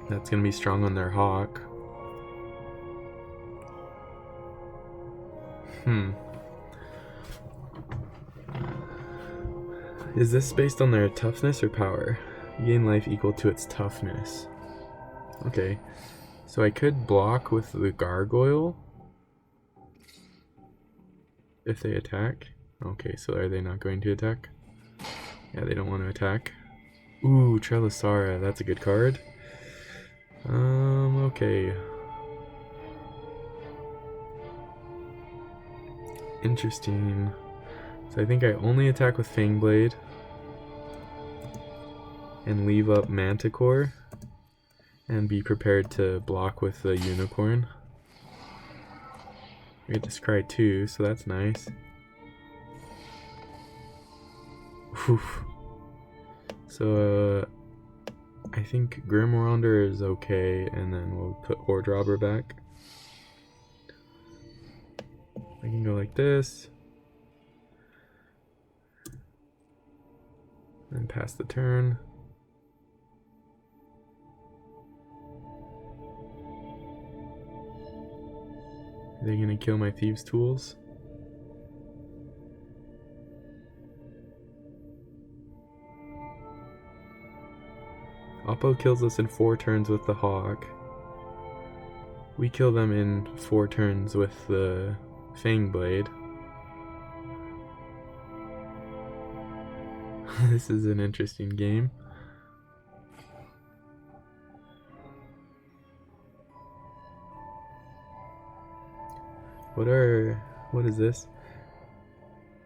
That's gonna be strong on their hawk. Is this based on their toughness or power? You gain life equal to its toughness. Okay. So I could block with the Gargoyle if they attack. Okay, so are they not going to attack? Yeah, they don't want to attack. Ooh, Trelisara, that's a good card. Okay. Interesting. So I think I only attack with Fangblade and leave up Manticore and be prepared to block with the Unicorn. We get to scry 2, so that's nice. Oof. So I think Grimwander is okay, and then we'll put Horde Robber back. I can go like this. And pass the turn. Are they gonna kill my Thieves' Tools? Oppo kills us in 4 turns with the Hawk. We kill them in 4 turns with the Fang Blade. This is an interesting game. What is this?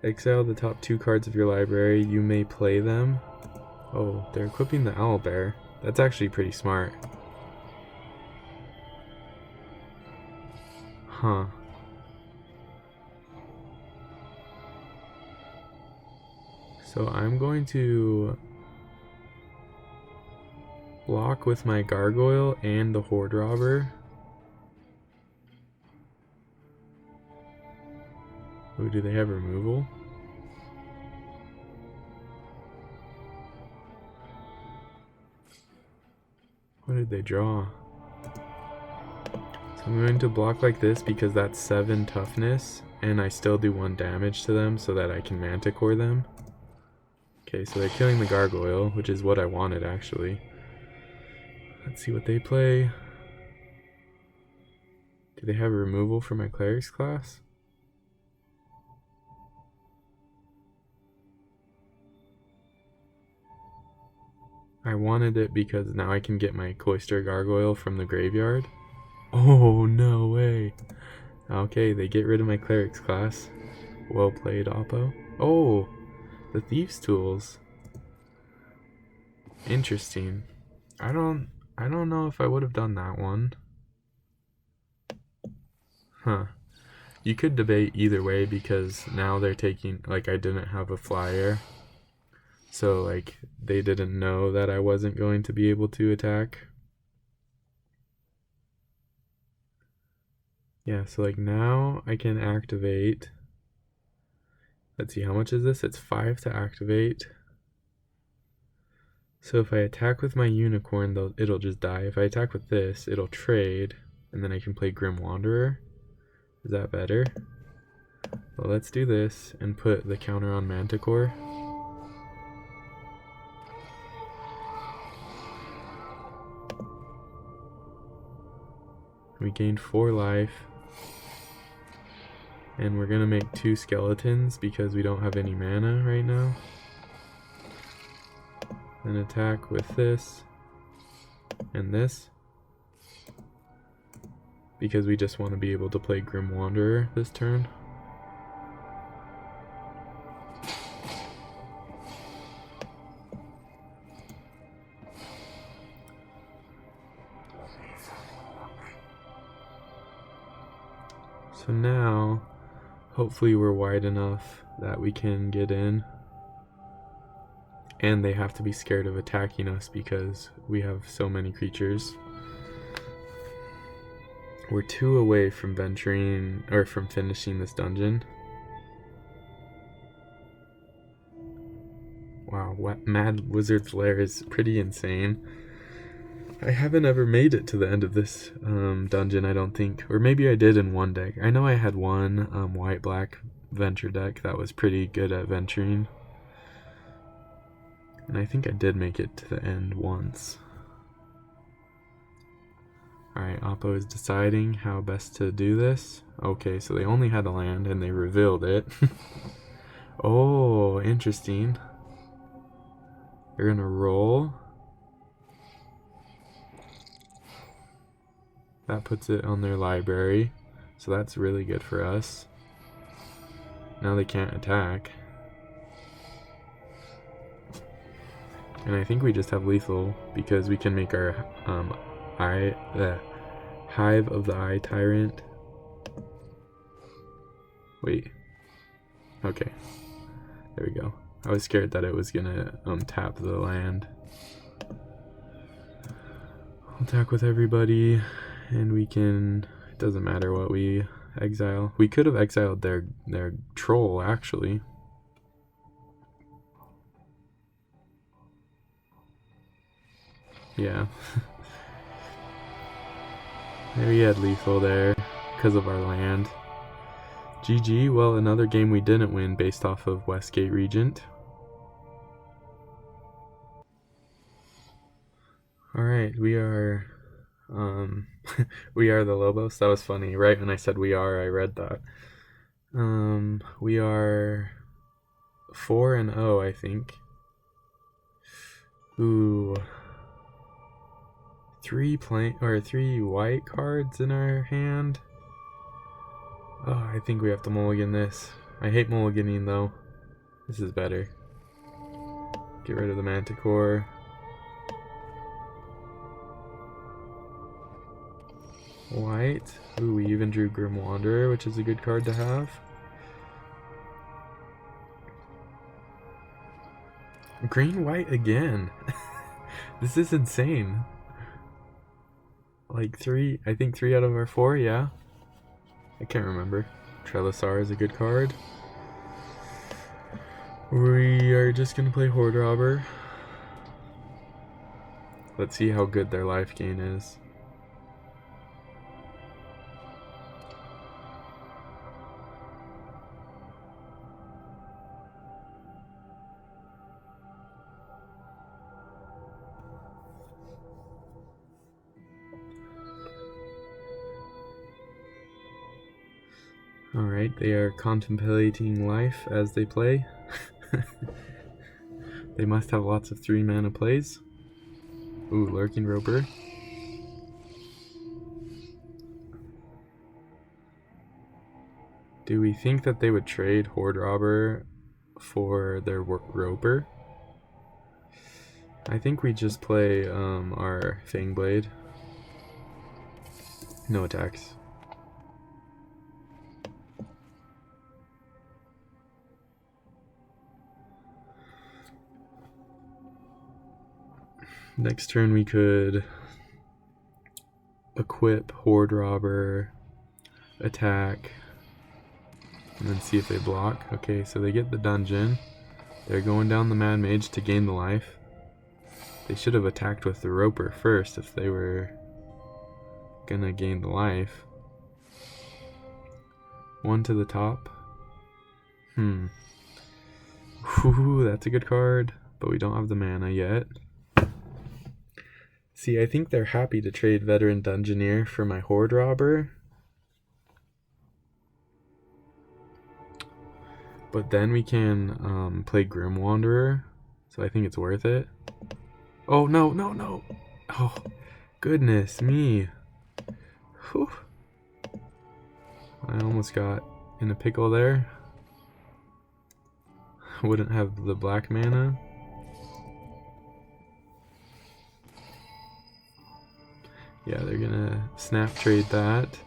Exile the top 2 cards of your library. You may play them. Oh, they're equipping the Owlbear. That's actually pretty smart. Huh. So I'm going to block with my Gargoyle and the Horde Robber. Oh, do they have removal? What did they draw? So I'm going to block like this because that's 7 toughness, and I still do 1 damage to them so that I can Manticore them. Okay, so they're killing the Gargoyle, which is what I wanted actually. Let's see what they play. Do they have removal for my Cleric's class? I wanted it because now I can get my Cloister Gargoyle from the graveyard. Oh, no way. Okay, they get rid of my Cleric's class. Well played, Oppo. Oh, the Thieves' Tools. Interesting. I don't know if I would have done that one. Huh. You could debate either way because now they're taking, like, I didn't have a flyer. So, like, they didn't know that I wasn't going to be able to attack. Yeah, so, like, now I can activate. Let's see, how much is this? It's 5 to activate. So if I attack with my Unicorn, it'll just die. If I attack with this, it'll trade, and then I can play Grim Wanderer. Is that better? Well, let's do this and put the counter on Manticore. We gained 4 life. And we're gonna make 2 skeletons because we don't have any mana right now. And attack with this and this because we just want to be able to play Grim Wanderer this turn. So now hopefully we're wide enough that we can get in. And they have to be scared of attacking us because we have so many creatures. We're 2 away from venturing, or from finishing this dungeon. Wow, Mad Wizard's Lair is pretty insane. I haven't ever made it to the end of this dungeon, I don't think. Or maybe I did in one deck. I know I had one white-black venture deck that was pretty good at venturing. And I think I did make it to the end once. Alright, Oppo is deciding how best to do this. Okay, so they only had a land and they revealed it. Oh, interesting. They're gonna roll. That puts it on their library. So that's really good for us. Now they can't attack. And I think we just have lethal because we can make our Hive of the Eye Tyrant. Wait. Okay. There we go. I was scared that it was gonna tap the land. I'll attack with everybody, and we can. It doesn't matter what we exile. We could have exiled their troll actually. Yeah. Maybe he had lethal there because of our land. GG. Well, another game we didn't win based off of Westgate Regent. Alright, we are we are the Lobos. That was funny. Right when I said we are, I read that. We are 4-0, I think. Ooh. Three white cards in our hand. Oh, I think we have to mulligan this. I hate mulliganing though. This is better. Get rid of the Manticore. White. Ooh, we even drew Grim Wanderer, which is a good card to have. Green, white again. This is insane. Like I think 3 out of our 4, yeah? I can't remember. Trelisar is a good card. We are just gonna play Horde Robber. Let's see how good their life gain is. Alright, they are contemplating life as they play. They must have lots of 3 mana plays. Ooh, Lurking Roper. Do we think that they would trade Horde Robber for their Roper? I think we just play our Fangblade. No attacks. Next turn we could equip Horde Robber, attack, and then see if they block. Okay, so they get the dungeon. They're going down the Mad Mage to gain the life. They should have attacked with the Roper first if they were gonna gain the life. 1 to the top. Ooh, that's a good card, but we don't have the mana yet. See, I think they're happy to trade Veteran Dungeoneer for my Horde Robber. But then we can play Grim Wanderer, so I think it's worth it. Oh, no, no, no. Oh, goodness me. Whew. I almost got in a pickle there. Wouldn't have the black mana. Yeah, they're gonna snap trade that.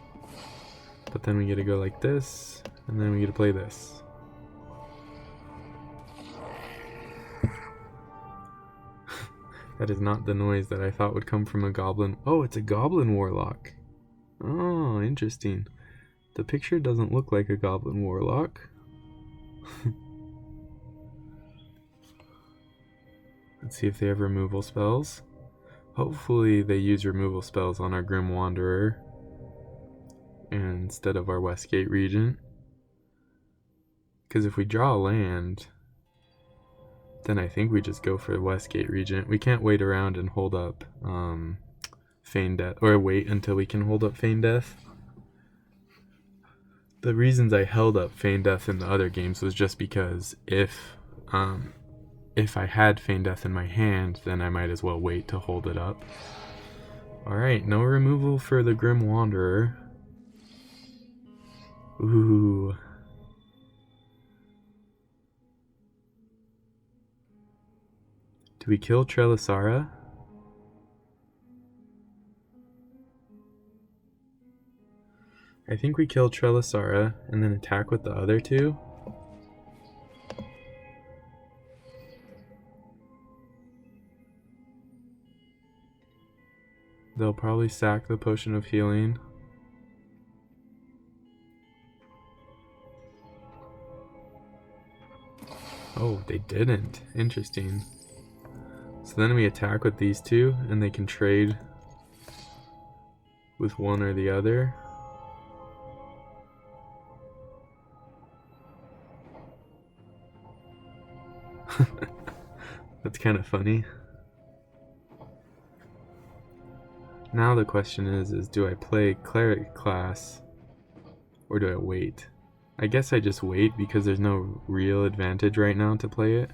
But then we get to go like this, and then we get to play this. That is not the noise that I thought would come from a goblin. Oh, it's a goblin warlock. Oh, interesting. The picture doesn't look like a goblin warlock. Let's see if they have removal spells. Hopefully they use removal spells on our Grim Wanderer instead of our Westgate Regent. Because if we draw a land, then I think we just go for Westgate Regent. We can't wait around and hold up Feign Death, or wait until we can hold up Feign Death. The reasons I held up Feign Death in the other games was just because if I had Feign Death in my hand, then I might as well wait to hold it up. Alright, no removal for the Grim Wanderer. Ooh. Do we kill Trelisara? I think we kill Trelisara and then attack with the other 2. They'll probably sack the Potion of Healing. Oh, they didn't. Interesting. So then we attack with these 2, and they can trade with one or the other. That's kind of funny. Now the question is do I play cleric class or do I wait? I guess I just wait because there's no real advantage right now to play it.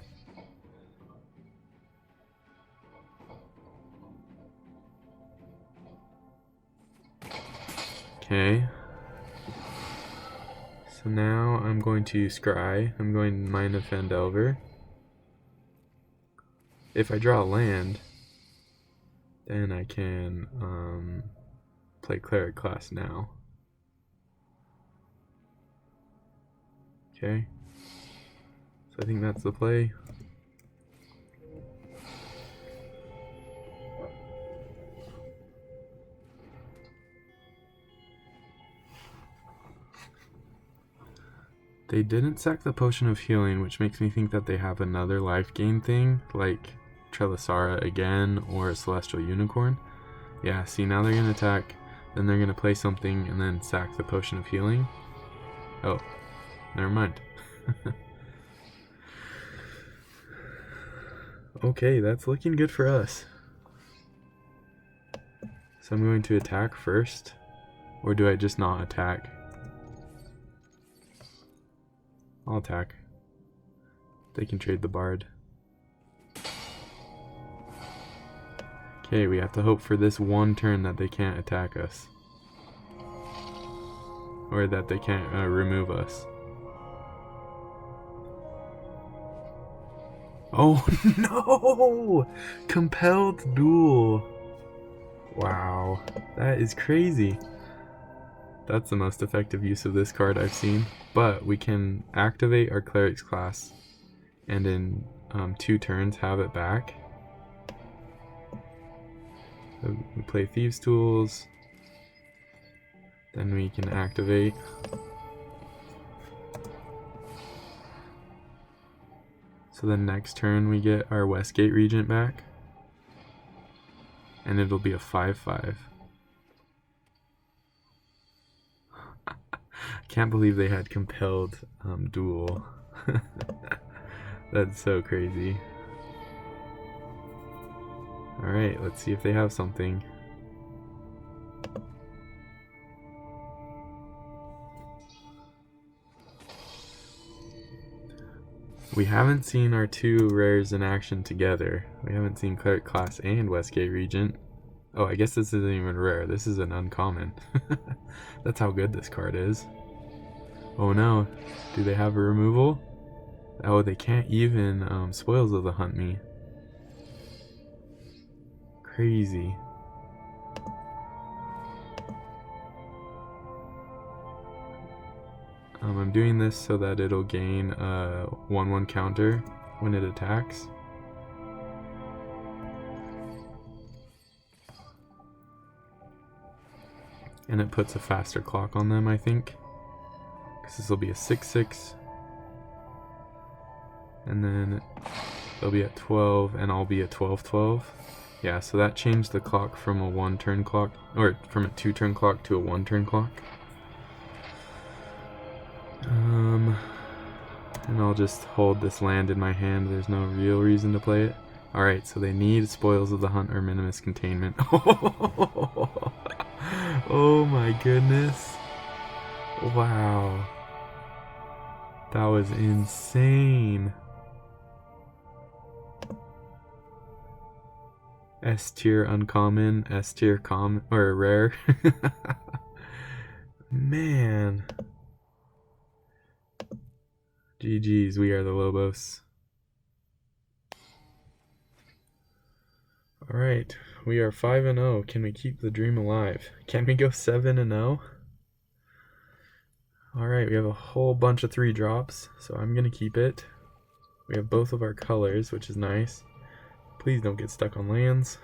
Okay. So now I'm going to scry. I'm going to mine a Fandelver. If I draw a land, then I can play cleric class now. Okay. So I think that's the play. They didn't sack the Potion of Healing, which makes me think that they have another life gain thing, like Trelisara again or a Celestial Unicorn. Yeah, see, now they're going to attack, then they're going to play something, and then sack the Potion of Healing. Oh, never mind. Okay, that's looking good for us. So I'm going to attack first, or do I just not attack? I'll attack. They can trade the Bard. Okay, we have to hope for this one turn that they can't attack us. Or that they can't remove us. Oh no! Compelled Duel! Wow, that is crazy. That's the most effective use of this card I've seen. But we can activate our Cleric's class and in 2 turns have it back. So we play Thieves' Tools, then we can activate. So then next turn we get our Westgate Regent back, and it'll be a 5/5. Can't believe they had Compelled Duel. That's so crazy. Alright, let's see if they have something. We haven't seen our 2 rares in action together. We haven't seen Cleric Class and Westgate Regent. Oh, I guess this isn't even rare. This is an uncommon. That's how good this card is. Oh no, do they have a removal? Oh, they can't even Spoils of the Hunt me. Crazy. I'm doing this so that it'll gain a 1/1 counter when it attacks. And it puts a faster clock on them, I think. Because this will be a 6/6. And then they'll be at 12, and I'll be at 12/12. Yeah, so that changed the clock from a 1-turn clock, or from a 2-turn clock to a 1-turn clock. And I'll just hold this land in my hand. There's no real reason to play it. Alright, so they need Spoils of the Hunt or Minimus Containment. Oh my goodness. Wow. That was insane. S tier uncommon, S tier common, or rare. Man. GG's, we are the Lobos. Alright, we are 5-0. Can we keep the dream alive? Can we go 7-0? Alright, we have a whole bunch of 3 drops, so I'm gonna keep it. We have both of our colors, which is nice. Please don't get stuck on lands.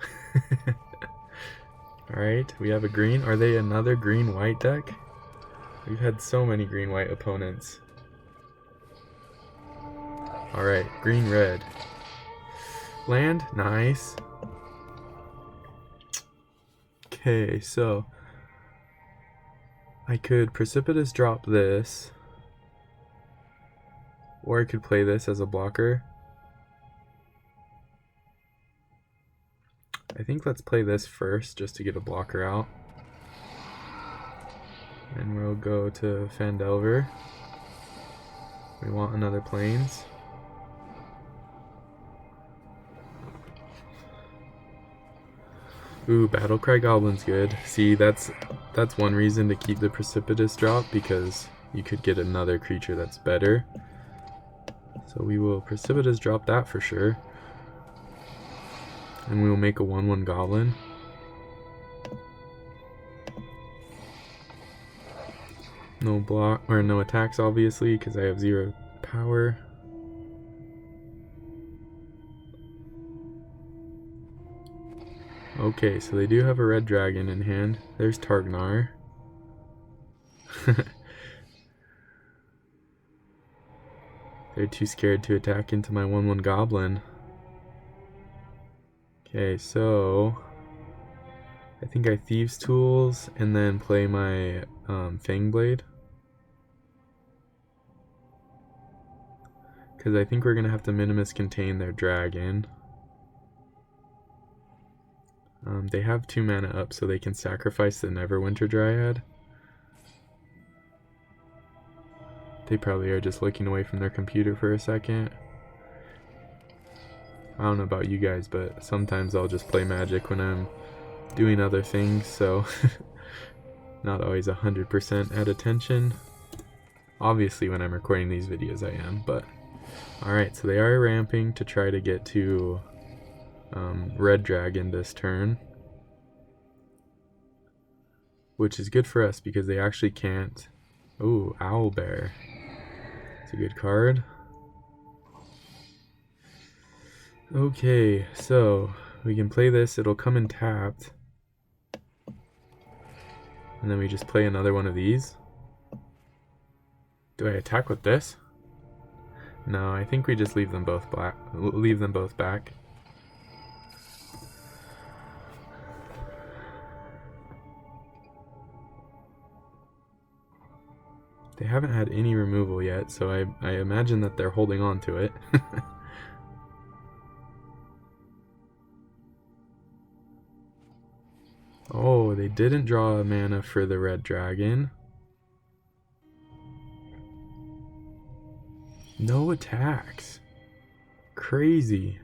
Alright, we have a green. Are they another green-white deck? We've had so many green-white opponents. Alright, green-red. Land? Nice. Okay, so I could Precipitous drop this, or I could play this as a blocker. I think let's play this first just to get a blocker out. And we'll go to Fandelver. We want another Plains. Ooh, Battlecry Goblin's good. See, that's one reason to keep the Precipitous drop, because you could get another creature that's better. So we will Precipitous drop that for sure. And we will make a 1/1 Goblin. No block, or no attacks obviously, because I have 0 power. Okay, so they do have a red dragon in hand. There's Targnar. They're too scared to attack into my 1/1 Goblin. Okay, so I think I Thieves' Tools and then play my Fangblade. Because I think we're going to have to Minimus contain their dragon. They have 2 mana up, so they can sacrifice the Neverwinter Dryad. They probably are just looking away from their computer for a second. I don't know about you guys, but sometimes I'll just play Magic when I'm doing other things, so not always 100% at attention. Obviously when I'm recording these videos I am, but alright, so they are ramping to try to get to Red Dragon this turn, which is good for us because they actually can't. Ooh, Owlbear. It's a good card. Okay, so we can play this. It'll come in tapped. And then we just play another one of these. Do I attack with this? No, I think we just leave them both back. They haven't had any removal yet, so I imagine that they're holding on to it. Oh, they didn't draw a mana for the red dragon. No attacks. Crazy.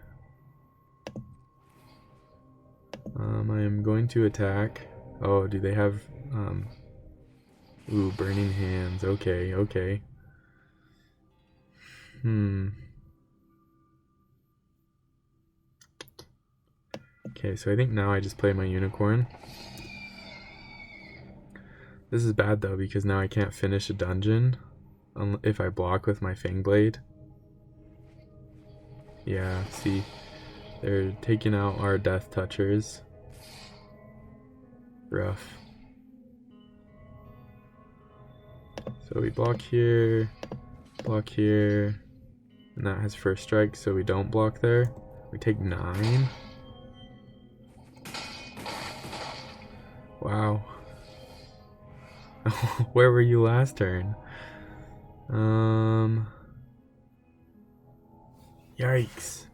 I am going to attack. Oh, do they have ooh, Burning Hands. Okay, okay. Okay, so I think now I just play my Unicorn. This is bad though, because now I can't finish a dungeon if I block with my Fangblade. Yeah, see, they're taking out our Death Touchers. Rough. So we block here, and that has first strike, so we don't block there. We take 9. Wow. Where were you last turn? Yikes.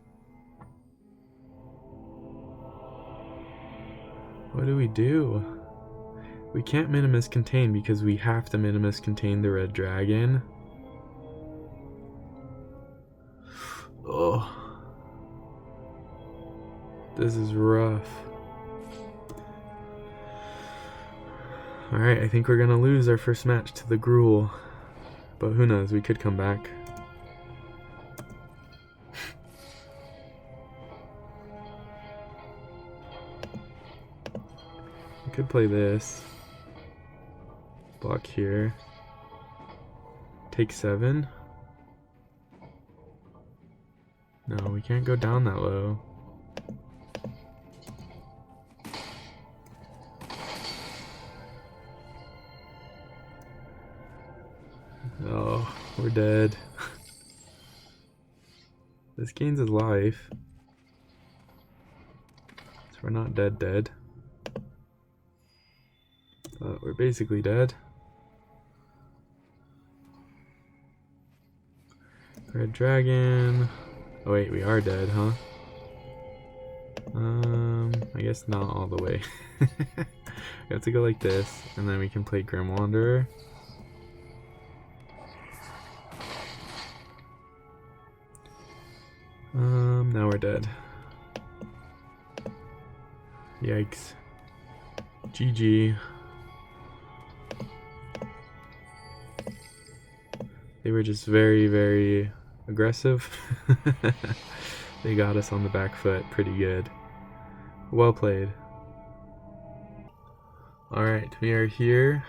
What do we do? We can't Minimus contain because we have to Minimus contain the red dragon. Oh. This is rough. Alright, I think we're gonna lose our first match to the Gruul. But who knows, we could come back. I could play this. Block here. Take 7. No, we can't go down that low. Oh, we're dead. This gains his life. So we're not dead. But we're basically dead. Red dragon. Oh wait, we are dead, huh? I guess not all the way. We have to go like this, and then we can play Grim Wanderer. Now we're dead. Yikes. GG. They were just very, very aggressive. They got us on the back foot pretty good. Well played. Alright, we are here.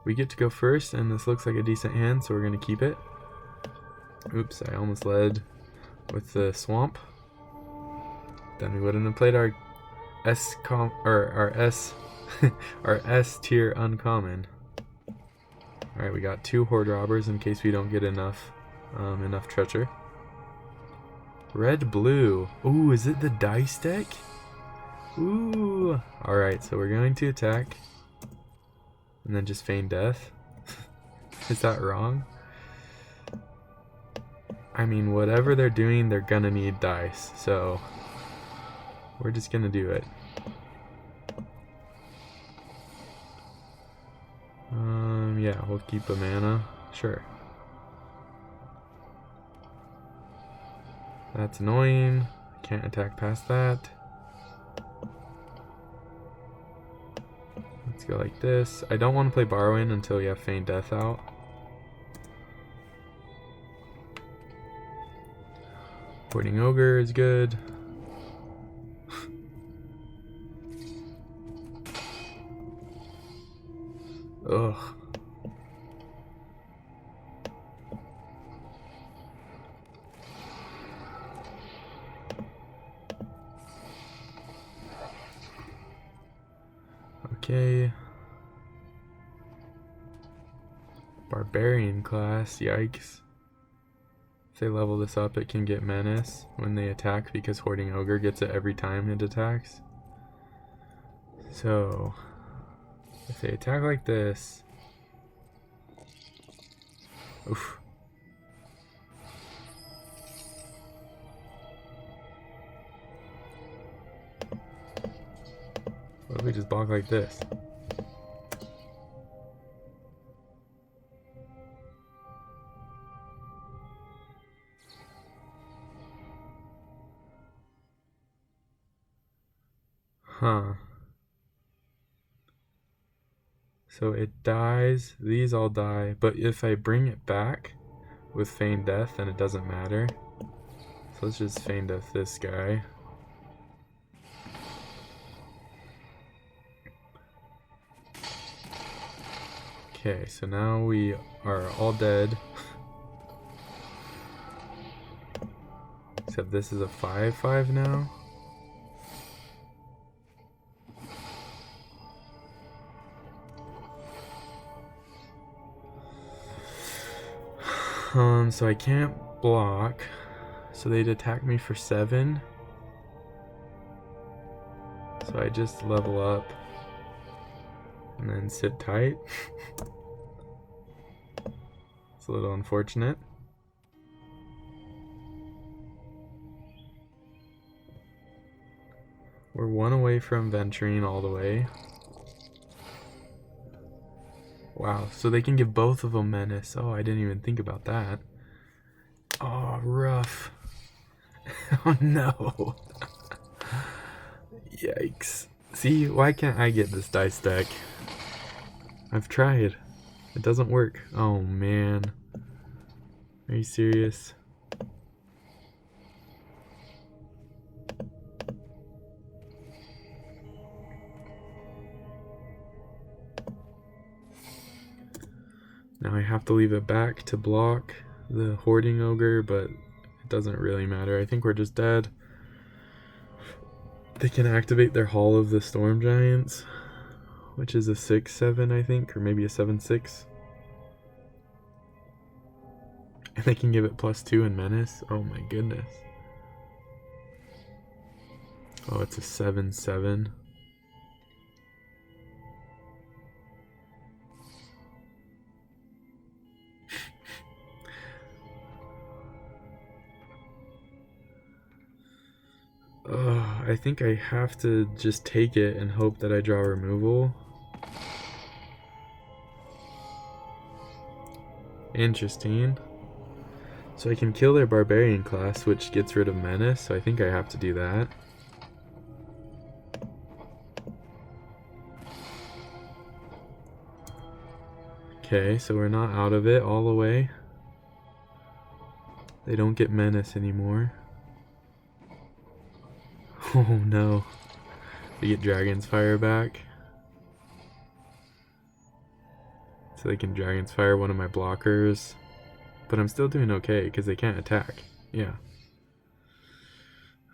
We get to go first, and this looks like a decent hand, so we're going to keep it. Oops, I almost led with the swamp. Then we wouldn't have played our our S tier uncommon. Alright, we got 2 Horde Robbers in case we don't get enough treasure. Red blue. Ooh, is it the dice deck? Ooh. Alright, so we're going to attack. And then just feign death. Is that wrong? I mean, whatever they're doing, they're gonna need dice. So we're just gonna do it. Yeah, we'll keep a mana. Sure. That's annoying. Can't attack past that. Let's go like this. I don't want to play Borrowing until we have Feign Death out. Hoarding Ogre is good. Ugh. Okay. Barbarian class, yikes. If they level this up, it can get Menace when they attack because Hoarding Ogre gets it every time it attacks. So, if they attack like this... Oof. What if we just block like this? Huh. So it dies, these all die, but if I bring it back with Feign Death, then it doesn't matter. So let's just Feign Death this guy. Okay, so now we are all dead. Except this is a 5/5 now. So I can't block. So they'd attack me for 7. So I just level up and then sit tight. It's a little unfortunate. We're 1 away from venturing all the way. Wow, so they can give both of them Menace. Oh, I didn't even think about that. Oh, rough. Oh no. Yikes. See, why can't I get this dice deck? I've tried. It doesn't work. Oh man. Are you serious? Now I have to leave it back to block the Hoarding Ogre, but it doesn't really matter. I think we're just dead. They can activate their Hall of the Storm Giants, which is a 6/7, I think, or maybe a 7/6. And they can give it +2 in Menace. Oh my goodness. Oh, it's a 7/7. I think I have to just take it and hope that I draw removal. Interesting. So I can kill their barbarian class, which gets rid of menace, so I think I have to do that. Okay, so we're not out of it all the way. They don't get menace anymore. Oh no. They get Dragon's Fire back. So they can Dragon's Fire one of my blockers. But I'm still doing okay because they can't attack. Yeah.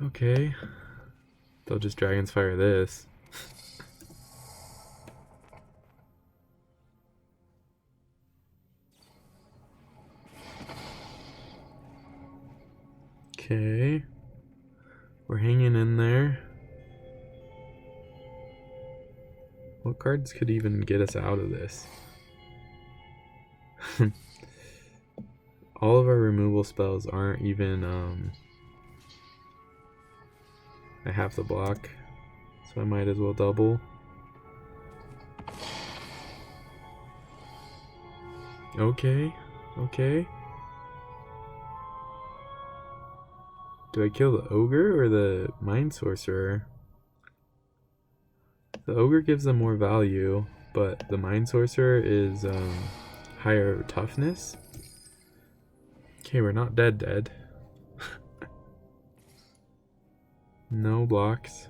Okay. They'll just Dragon's Fire this. Okay. We're hanging in there. What cards could even get us out of this? All of our removal spells aren't even, I have to block, so I might as well double. Okay, okay. Do I kill the ogre or the mind sorcerer? The ogre gives them more value, but the mind sorcerer is higher toughness. Okay, we're not dead. No blocks.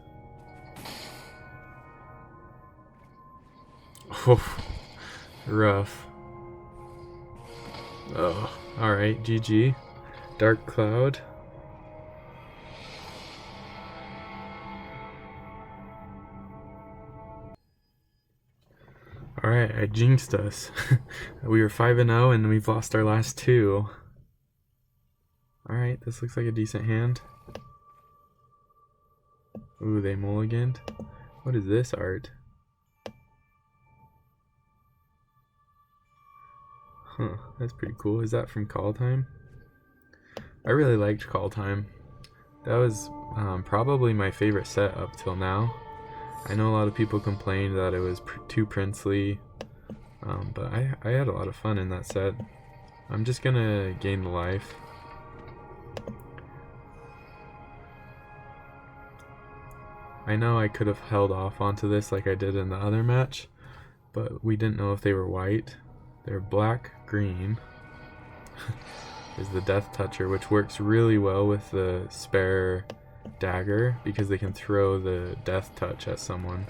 Oh, rough. Oh, alright, GG. Dark Cloud. Alright, I jinxed us. We were 5-0 and we've lost our last 2. Alright, this looks like a decent hand. Ooh, they mulliganed. What is this art? Huh, that's pretty cool. Is that from Call Time? I really liked Call Time. That was probably my favorite set up till now. I know a lot of people complained that it was too princely, but I had a lot of fun in that set. I'm just gonna gain the life. I know I could have held off onto this like I did in the other match, but we didn't know if they were white. They're black-green. Is the Death Toucher, which works really well with the spare dagger because they can throw the Death Touch at someone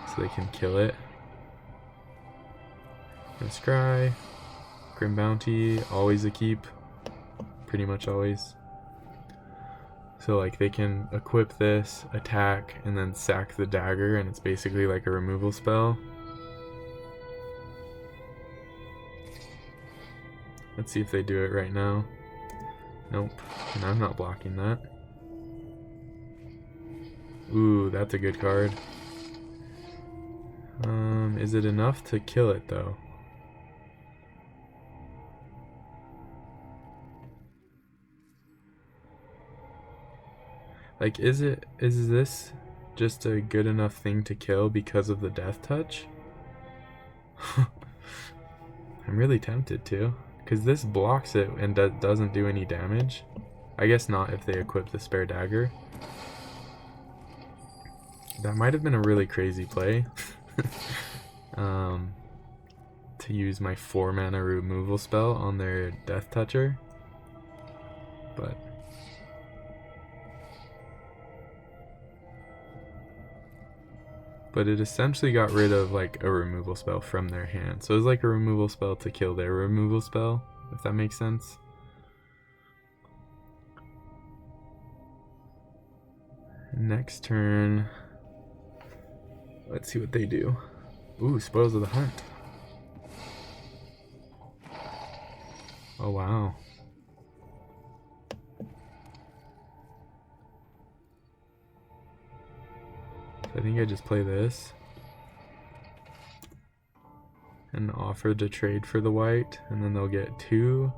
so they can kill it. Scry, Grim Bounty, always a keep, pretty much always. So like they can equip this, attack, and then sack the dagger, and it's basically like a removal spell. Let's see if they do it right now. Nope, and I'm not blocking that. Ooh, that's a good card. Is it enough to kill it though? Like, is this just a good enough thing to kill because of the Death Touch? I'm really tempted to, because this blocks it and doesn't do any damage. I guess not if they equip the spare dagger. That might have been a really crazy play. To use my 4-mana removal spell on their Death Toucher. But it essentially got rid of like a removal spell from their hand. So it was like a removal spell to kill their removal spell, if that makes sense. Next turn, let's see what they do. Ooh, Spoils of the Hunt. Oh wow. I think I just play this and offer to trade for the white, and then they'll get 2.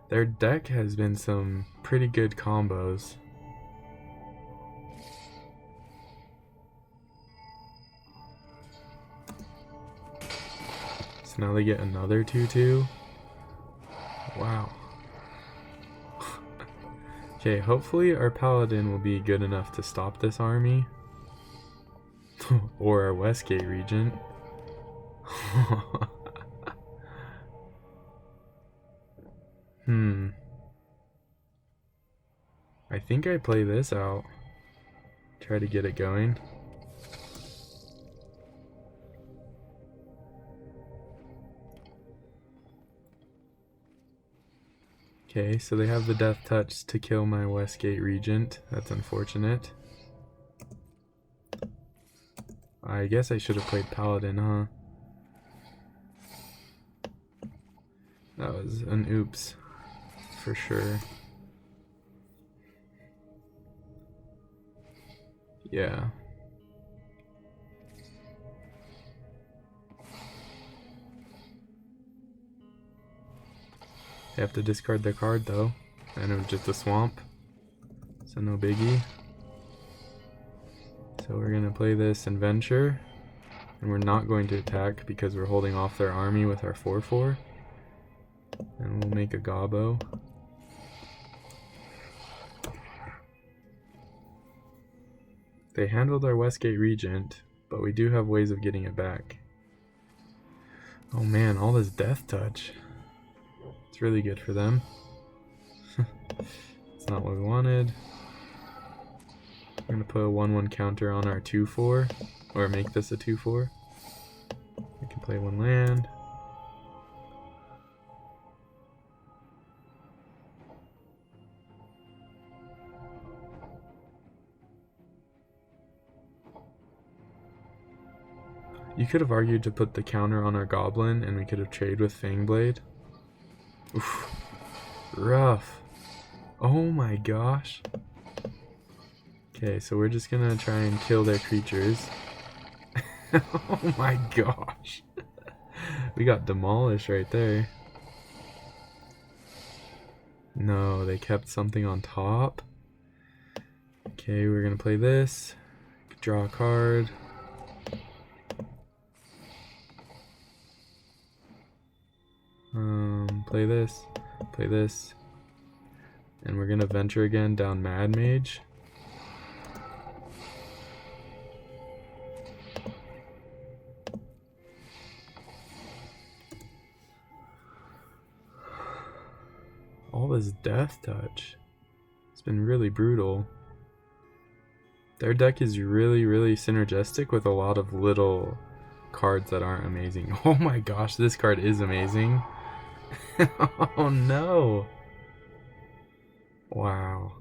Their deck has been some pretty good combos. So now they get another 2/2. Wow. Okay, hopefully our paladin will be good enough to stop this army. Or our Westgate regent. I think I play this out. Try to get it going. Okay, so they have the death touch to kill my Westgate regent. That's unfortunate. I guess I should have played paladin, huh? That was an oops, for sure. Yeah. They have to discard their card though, and it was just a swamp, so no biggie. So we're gonna play this and venture, and we're not going to attack because we're holding off their army with our 4/4, and we'll make a gobbo. They handled our Westgate regent, but we do have ways of getting it back. Oh man, all this death touch. It's really good for them. It's not what we wanted. We're gonna put a 1/1 counter on our 2/4, or make this a 2/4. We can play one land. You could have argued to put the counter on our goblin and we could have traded with Fangblade. Oof. Rough. Oh my gosh. Okay, so we're just gonna try and kill their creatures. Oh my gosh. We got demolished right there. No, they kept something on top. Okay, we're gonna play this. Draw a card. Play this, and we're gonna venture again down Mad Mage. All this death touch. It's been really brutal. Their deck is really, really synergistic with a lot of little cards that aren't amazing. Oh my gosh, this card is amazing. Oh no. Wow.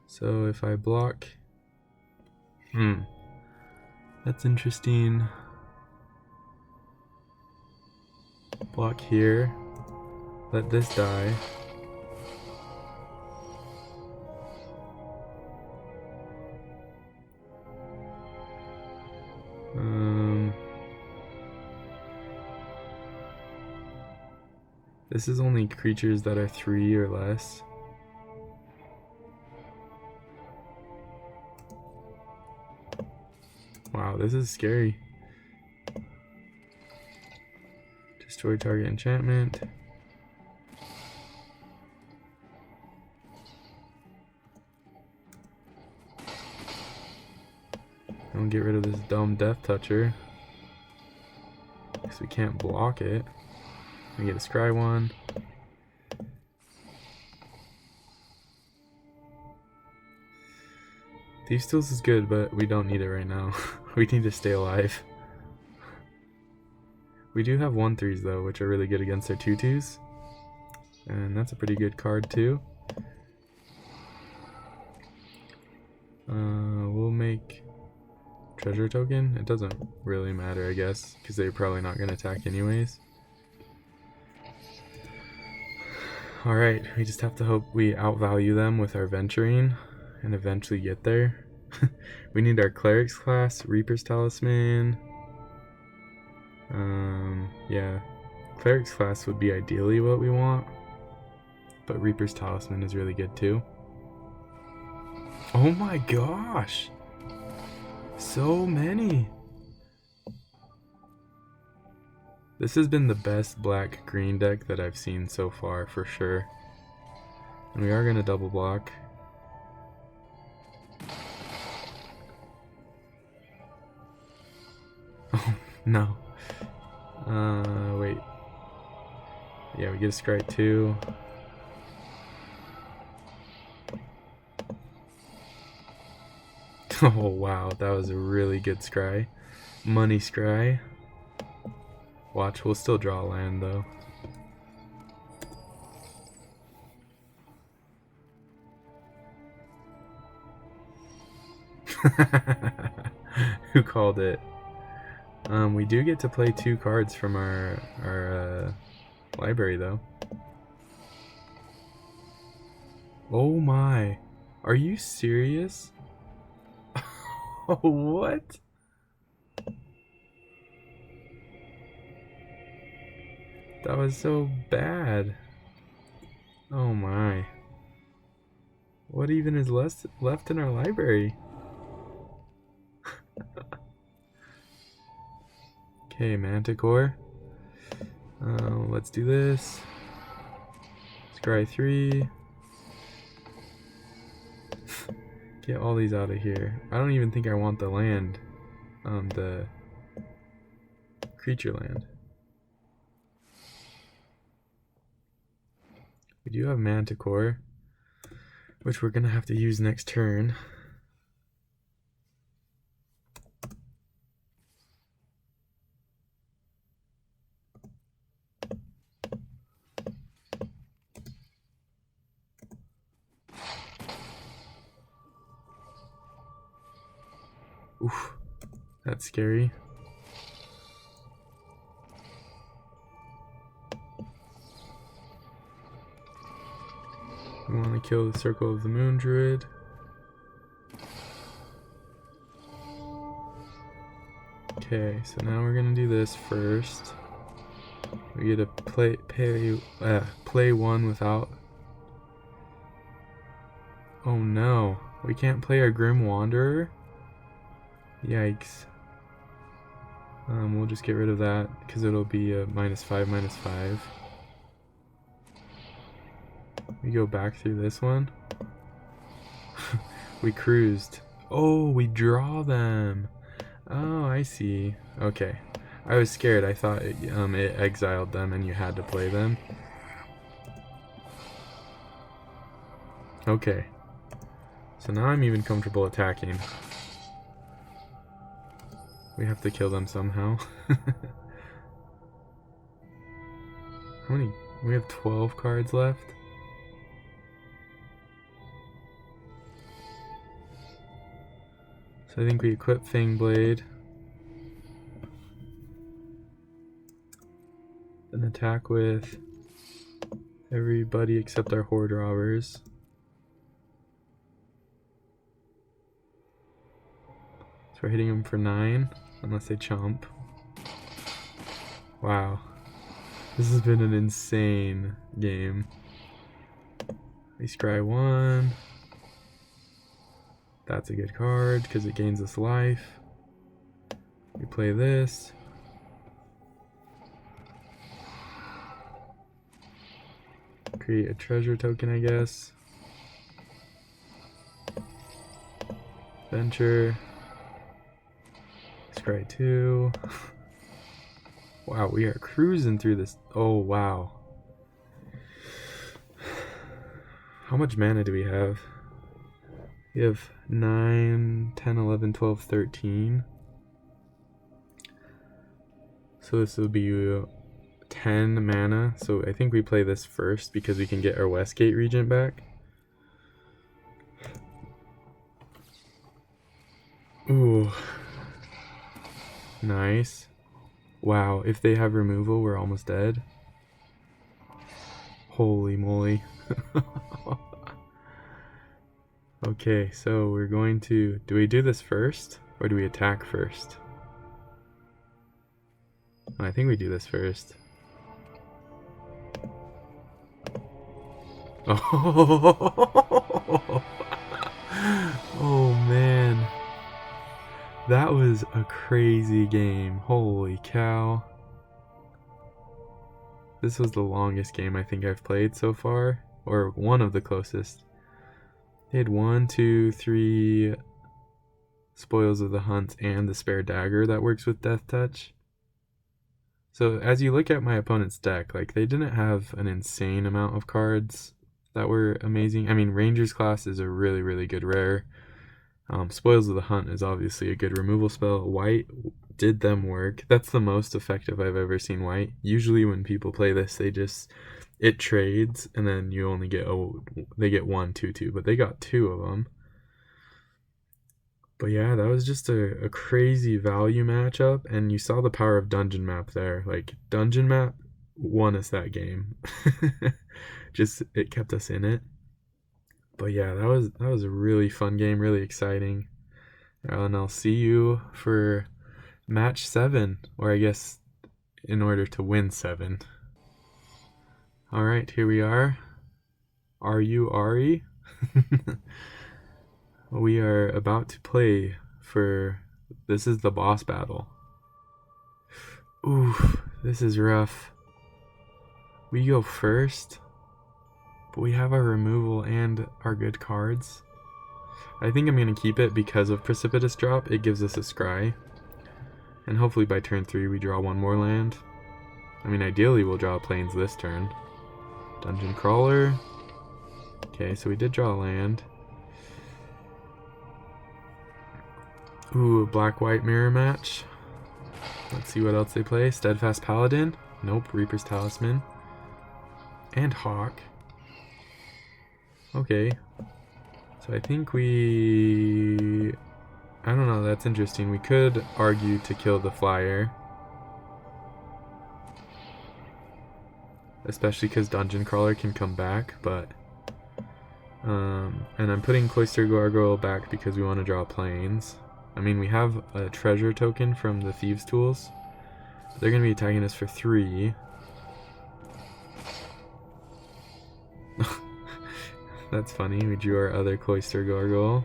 So if I block... That's interesting. Block here. Let this die. This is only creatures that are 3 or less. Wow, this is scary. Destroy target enchantment. And get rid of this dumb death toucher, because we can't block it. We get a scry one. Thieves' Tools is good, but we don't need it right now. We need to stay alive. We do have 1/3s though, which are really good against their 2/2s. And that's a pretty good card too. We'll make treasure token. It doesn't really matter, I guess, because they're probably not going to attack anyways. Alright, we just have to hope we outvalue them with our venturing and eventually get there. We need our Cleric's class, Reaper's Talisman. Yeah. Cleric's Class would be ideally what we want, but Reaper's Talisman is really good too. Oh my gosh! So many! This has been the best black-green deck that I've seen so far, for sure. And we are going to double block. Oh, no. Wait. Yeah, we get a scry 2. Oh, wow. That was a really good scry. Money scry. Watch, we'll still draw a land, though. Who called it? We do get to play 2 cards from our library, though. Oh my. Are you serious? What? That was so bad. Oh my. What even is left in our library? Okay, Manticore. Let's do this. Scry 3. Get all these out of here. I don't even think I want the land. The creature land. We do have Manticore, which we're gonna have to use next turn. Oof, that's scary. We want to kill the Circle of the Moon Druid. Okay, so now we're gonna do this first. We get to play one without. Oh no, we can't play our Grim Wanderer. Yikes. We'll just get rid of that because it'll be a -5/-5. We go back through this one. We cruised. Oh, we draw them. Oh, I see. Okay. I was scared. I thought it exiled them and you had to play them. Okay. So now I'm even comfortable attacking. We have to kill them somehow. How many? We have 12 cards left. So I think we equip Fangblade. Then attack with everybody except our Horde Robbers. So we're hitting them for 9, unless they chomp. Wow. This has been an insane game. We scry 1. That's a good card because it gains us life. We play this. Create a treasure token, I guess. Venture. Scry 2. Wow, we are cruising through this. Oh, wow. How much mana do we have? We have 9, 10, 11, 12, 13. So this will be 10 mana. So I think we play this first because we can get our Westgate Regent back. Ooh. Nice. Wow, if they have removal, we're almost dead. Holy moly. Okay, so we're going to... Do we do this first? Or do we attack first? I think we do this first. Oh, oh man. That was a crazy game. Holy cow. This was the longest game I think I've played so far, or one of the closest. They had 1, 2, 3 Spoils of the Hunt and the Spare Dagger that works with Death Touch. So as you look at my opponent's deck, like, they didn't have an insane amount of cards that were amazing. I mean, Ranger's class is a really, really good rare. Spoils of the Hunt is obviously a good removal spell. White did them work. That's the most effective I've ever seen white. Usually when people play this, it trades, and then you only get, they get 1, 2, 2, but they got 2 of them. But yeah, that was just a crazy value matchup, and you saw the power of Dungeon Map there. Like, Dungeon Map won us that game. Just, it kept us in it. But yeah, that was a really fun game, really exciting. And I'll see you for match 7, or I guess in order to win 7. Alright, here we are. Are you Ari? We are about to play for... This is the boss battle. Oof, this is rough. We go first, but we have our removal and our good cards. I think I'm going to keep it because of Precipitous Drop. It gives us a scry. And hopefully by turn 3 we draw 1 more land. I mean, ideally we'll draw Plains this turn. Dungeon Crawler. Okay, so we did draw a land. Ooh, a black-white mirror match. Let's see what else they play. Steadfast Paladin. Nope, Reaper's Talisman. And Hawk. Okay. So I think we... I don't know, that's interesting. We could argue to kill the flyer. Especially because Dungeon Crawler can come back, but... and I'm putting Cloister Gargoyle back because we want to draw Plains. I mean, we have a treasure token from the Thieves' Tools. They're going to be attacking us for 3. That's funny. We drew our other Cloister Gargoyle.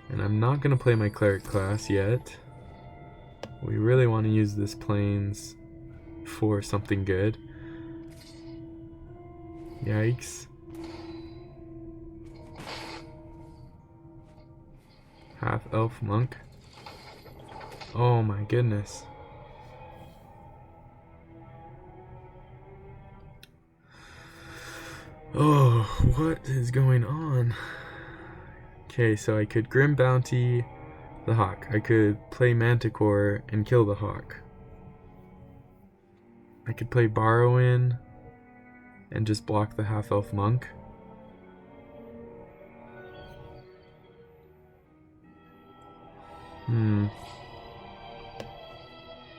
And I'm not going to play my Cleric class yet. We really want to use this Plains for something good. Yikes. Half-elf monk. Oh my goodness. Oh, what is going on? Okay, so I could Grim Bounty the Hawk. I could play Manticore and kill the Hawk. I could play Borrow-in and just block the half-elf monk.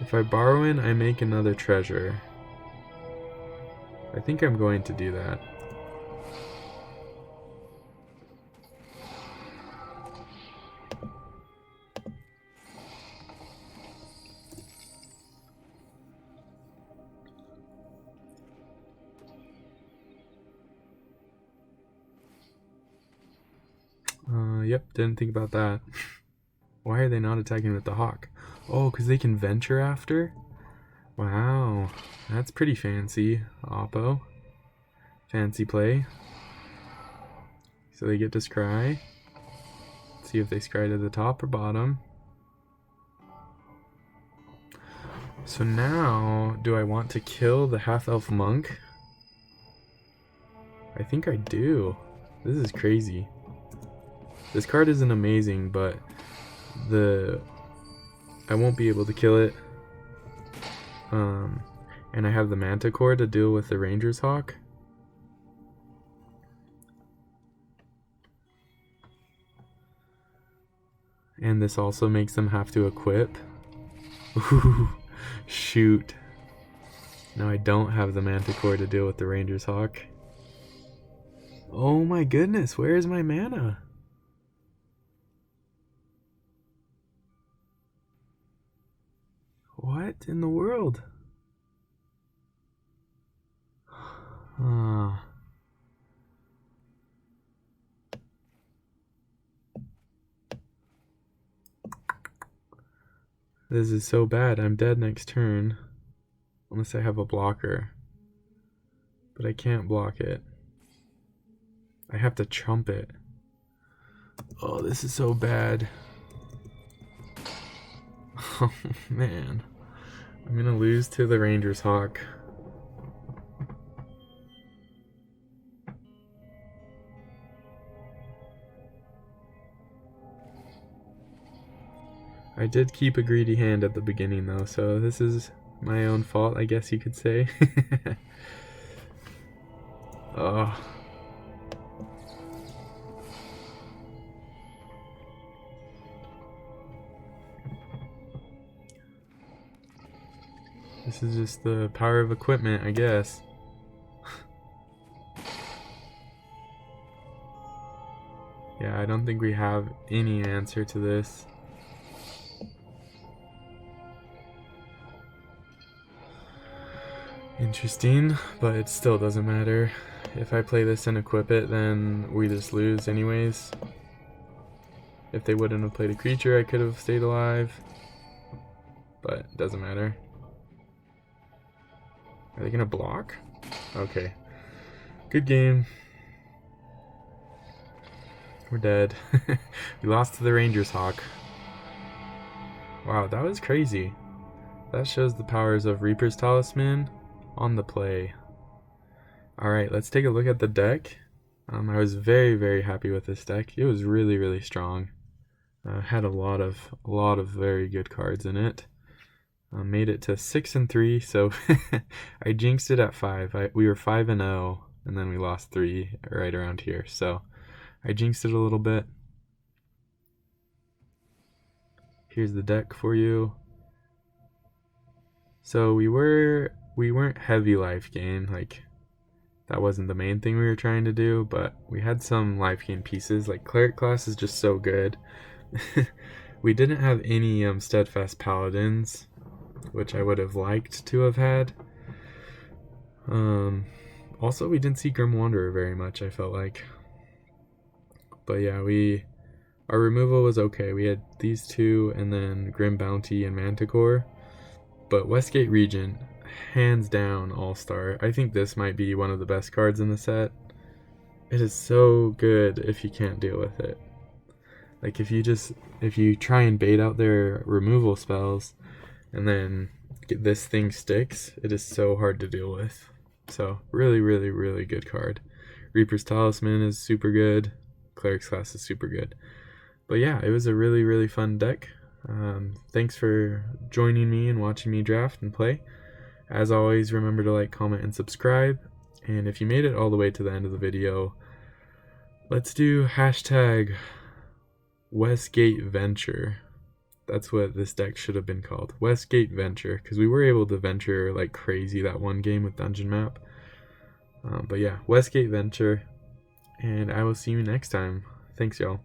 If I Borrow-in, I make another treasure. I think I'm going to do that. Yep, didn't think about that. Why are they not attacking with the Hawk? Oh, because they can venture after? Wow, that's pretty fancy, Oppo. Fancy play. So they get to scry. Let's see if they scry to the top or bottom. So now, do I want to kill the half-elf monk? I think I do. This is crazy. This card isn't amazing, but I won't be able to kill it. And I have the Manticore to deal with the Ranger's Hawk. And this also makes them have to equip. Ooh, shoot. Now I don't have the Manticore to deal with the Ranger's Hawk. Oh my goodness, where is my mana? What in the world? This is so bad. I'm dead next turn. Unless I have a blocker. But I can't block it. I have to chump it. Oh, this is so bad. Oh, man. I'm gonna lose to the Rangers Hawk. I did keep a greedy hand at the beginning though, so this is my own fault, I guess you could say. Oh. This is just the power of equipment, I guess. Yeah, I don't think we have any answer to this. Interesting, but it still doesn't matter. If I play this and equip it, then we just lose anyways. If they wouldn't have played a creature, I could have stayed alive. But it doesn't matter. Are they gonna block? Okay. Good game. We're dead. We lost to the Rangers Hawk. Wow, that was crazy. That shows the powers of Reaper's Talisman on the play. Alright, let's take a look at the deck. I was very, very happy with this deck. It was really, really strong. Had a lot of very good cards in it. Made it to 6-3, so I jinxed it at 5. We were 5-0, and then we lost 3 right around here. So I jinxed it a little bit. Here's the deck for you. So we weren't heavy life gain, like that wasn't the main thing we were trying to do, but we had some life gain pieces. Like Cleric class is just so good. We didn't have any steadfast paladins, which I would have liked to have had. Also, we didn't see Grim Wanderer very much, I felt like. But yeah, our removal was okay. We had these two and then Grim Bounty and Manticore. But Westgate Regent, hands down all-star. I think this might be one of the best cards in the set. It is so good if you can't deal with it. Like if you try and bait out their removal spells and then this thing sticks, it is so hard to deal with. So really, really, really good card. Reaper's Talisman is super good. Cleric's class is super good. But yeah, it was a really, really fun deck. Thanks for joining me and watching me draft and play. As always, remember to like, comment, and subscribe. And if you made it all the way to the end of the video, let's do hashtag Westgate Venture. That's what this deck should have been called. Westgate Venture. Because we were able to venture like crazy that one game with Dungeon Map. But yeah, Westgate Venture. And I will see you next time. Thanks, y'all.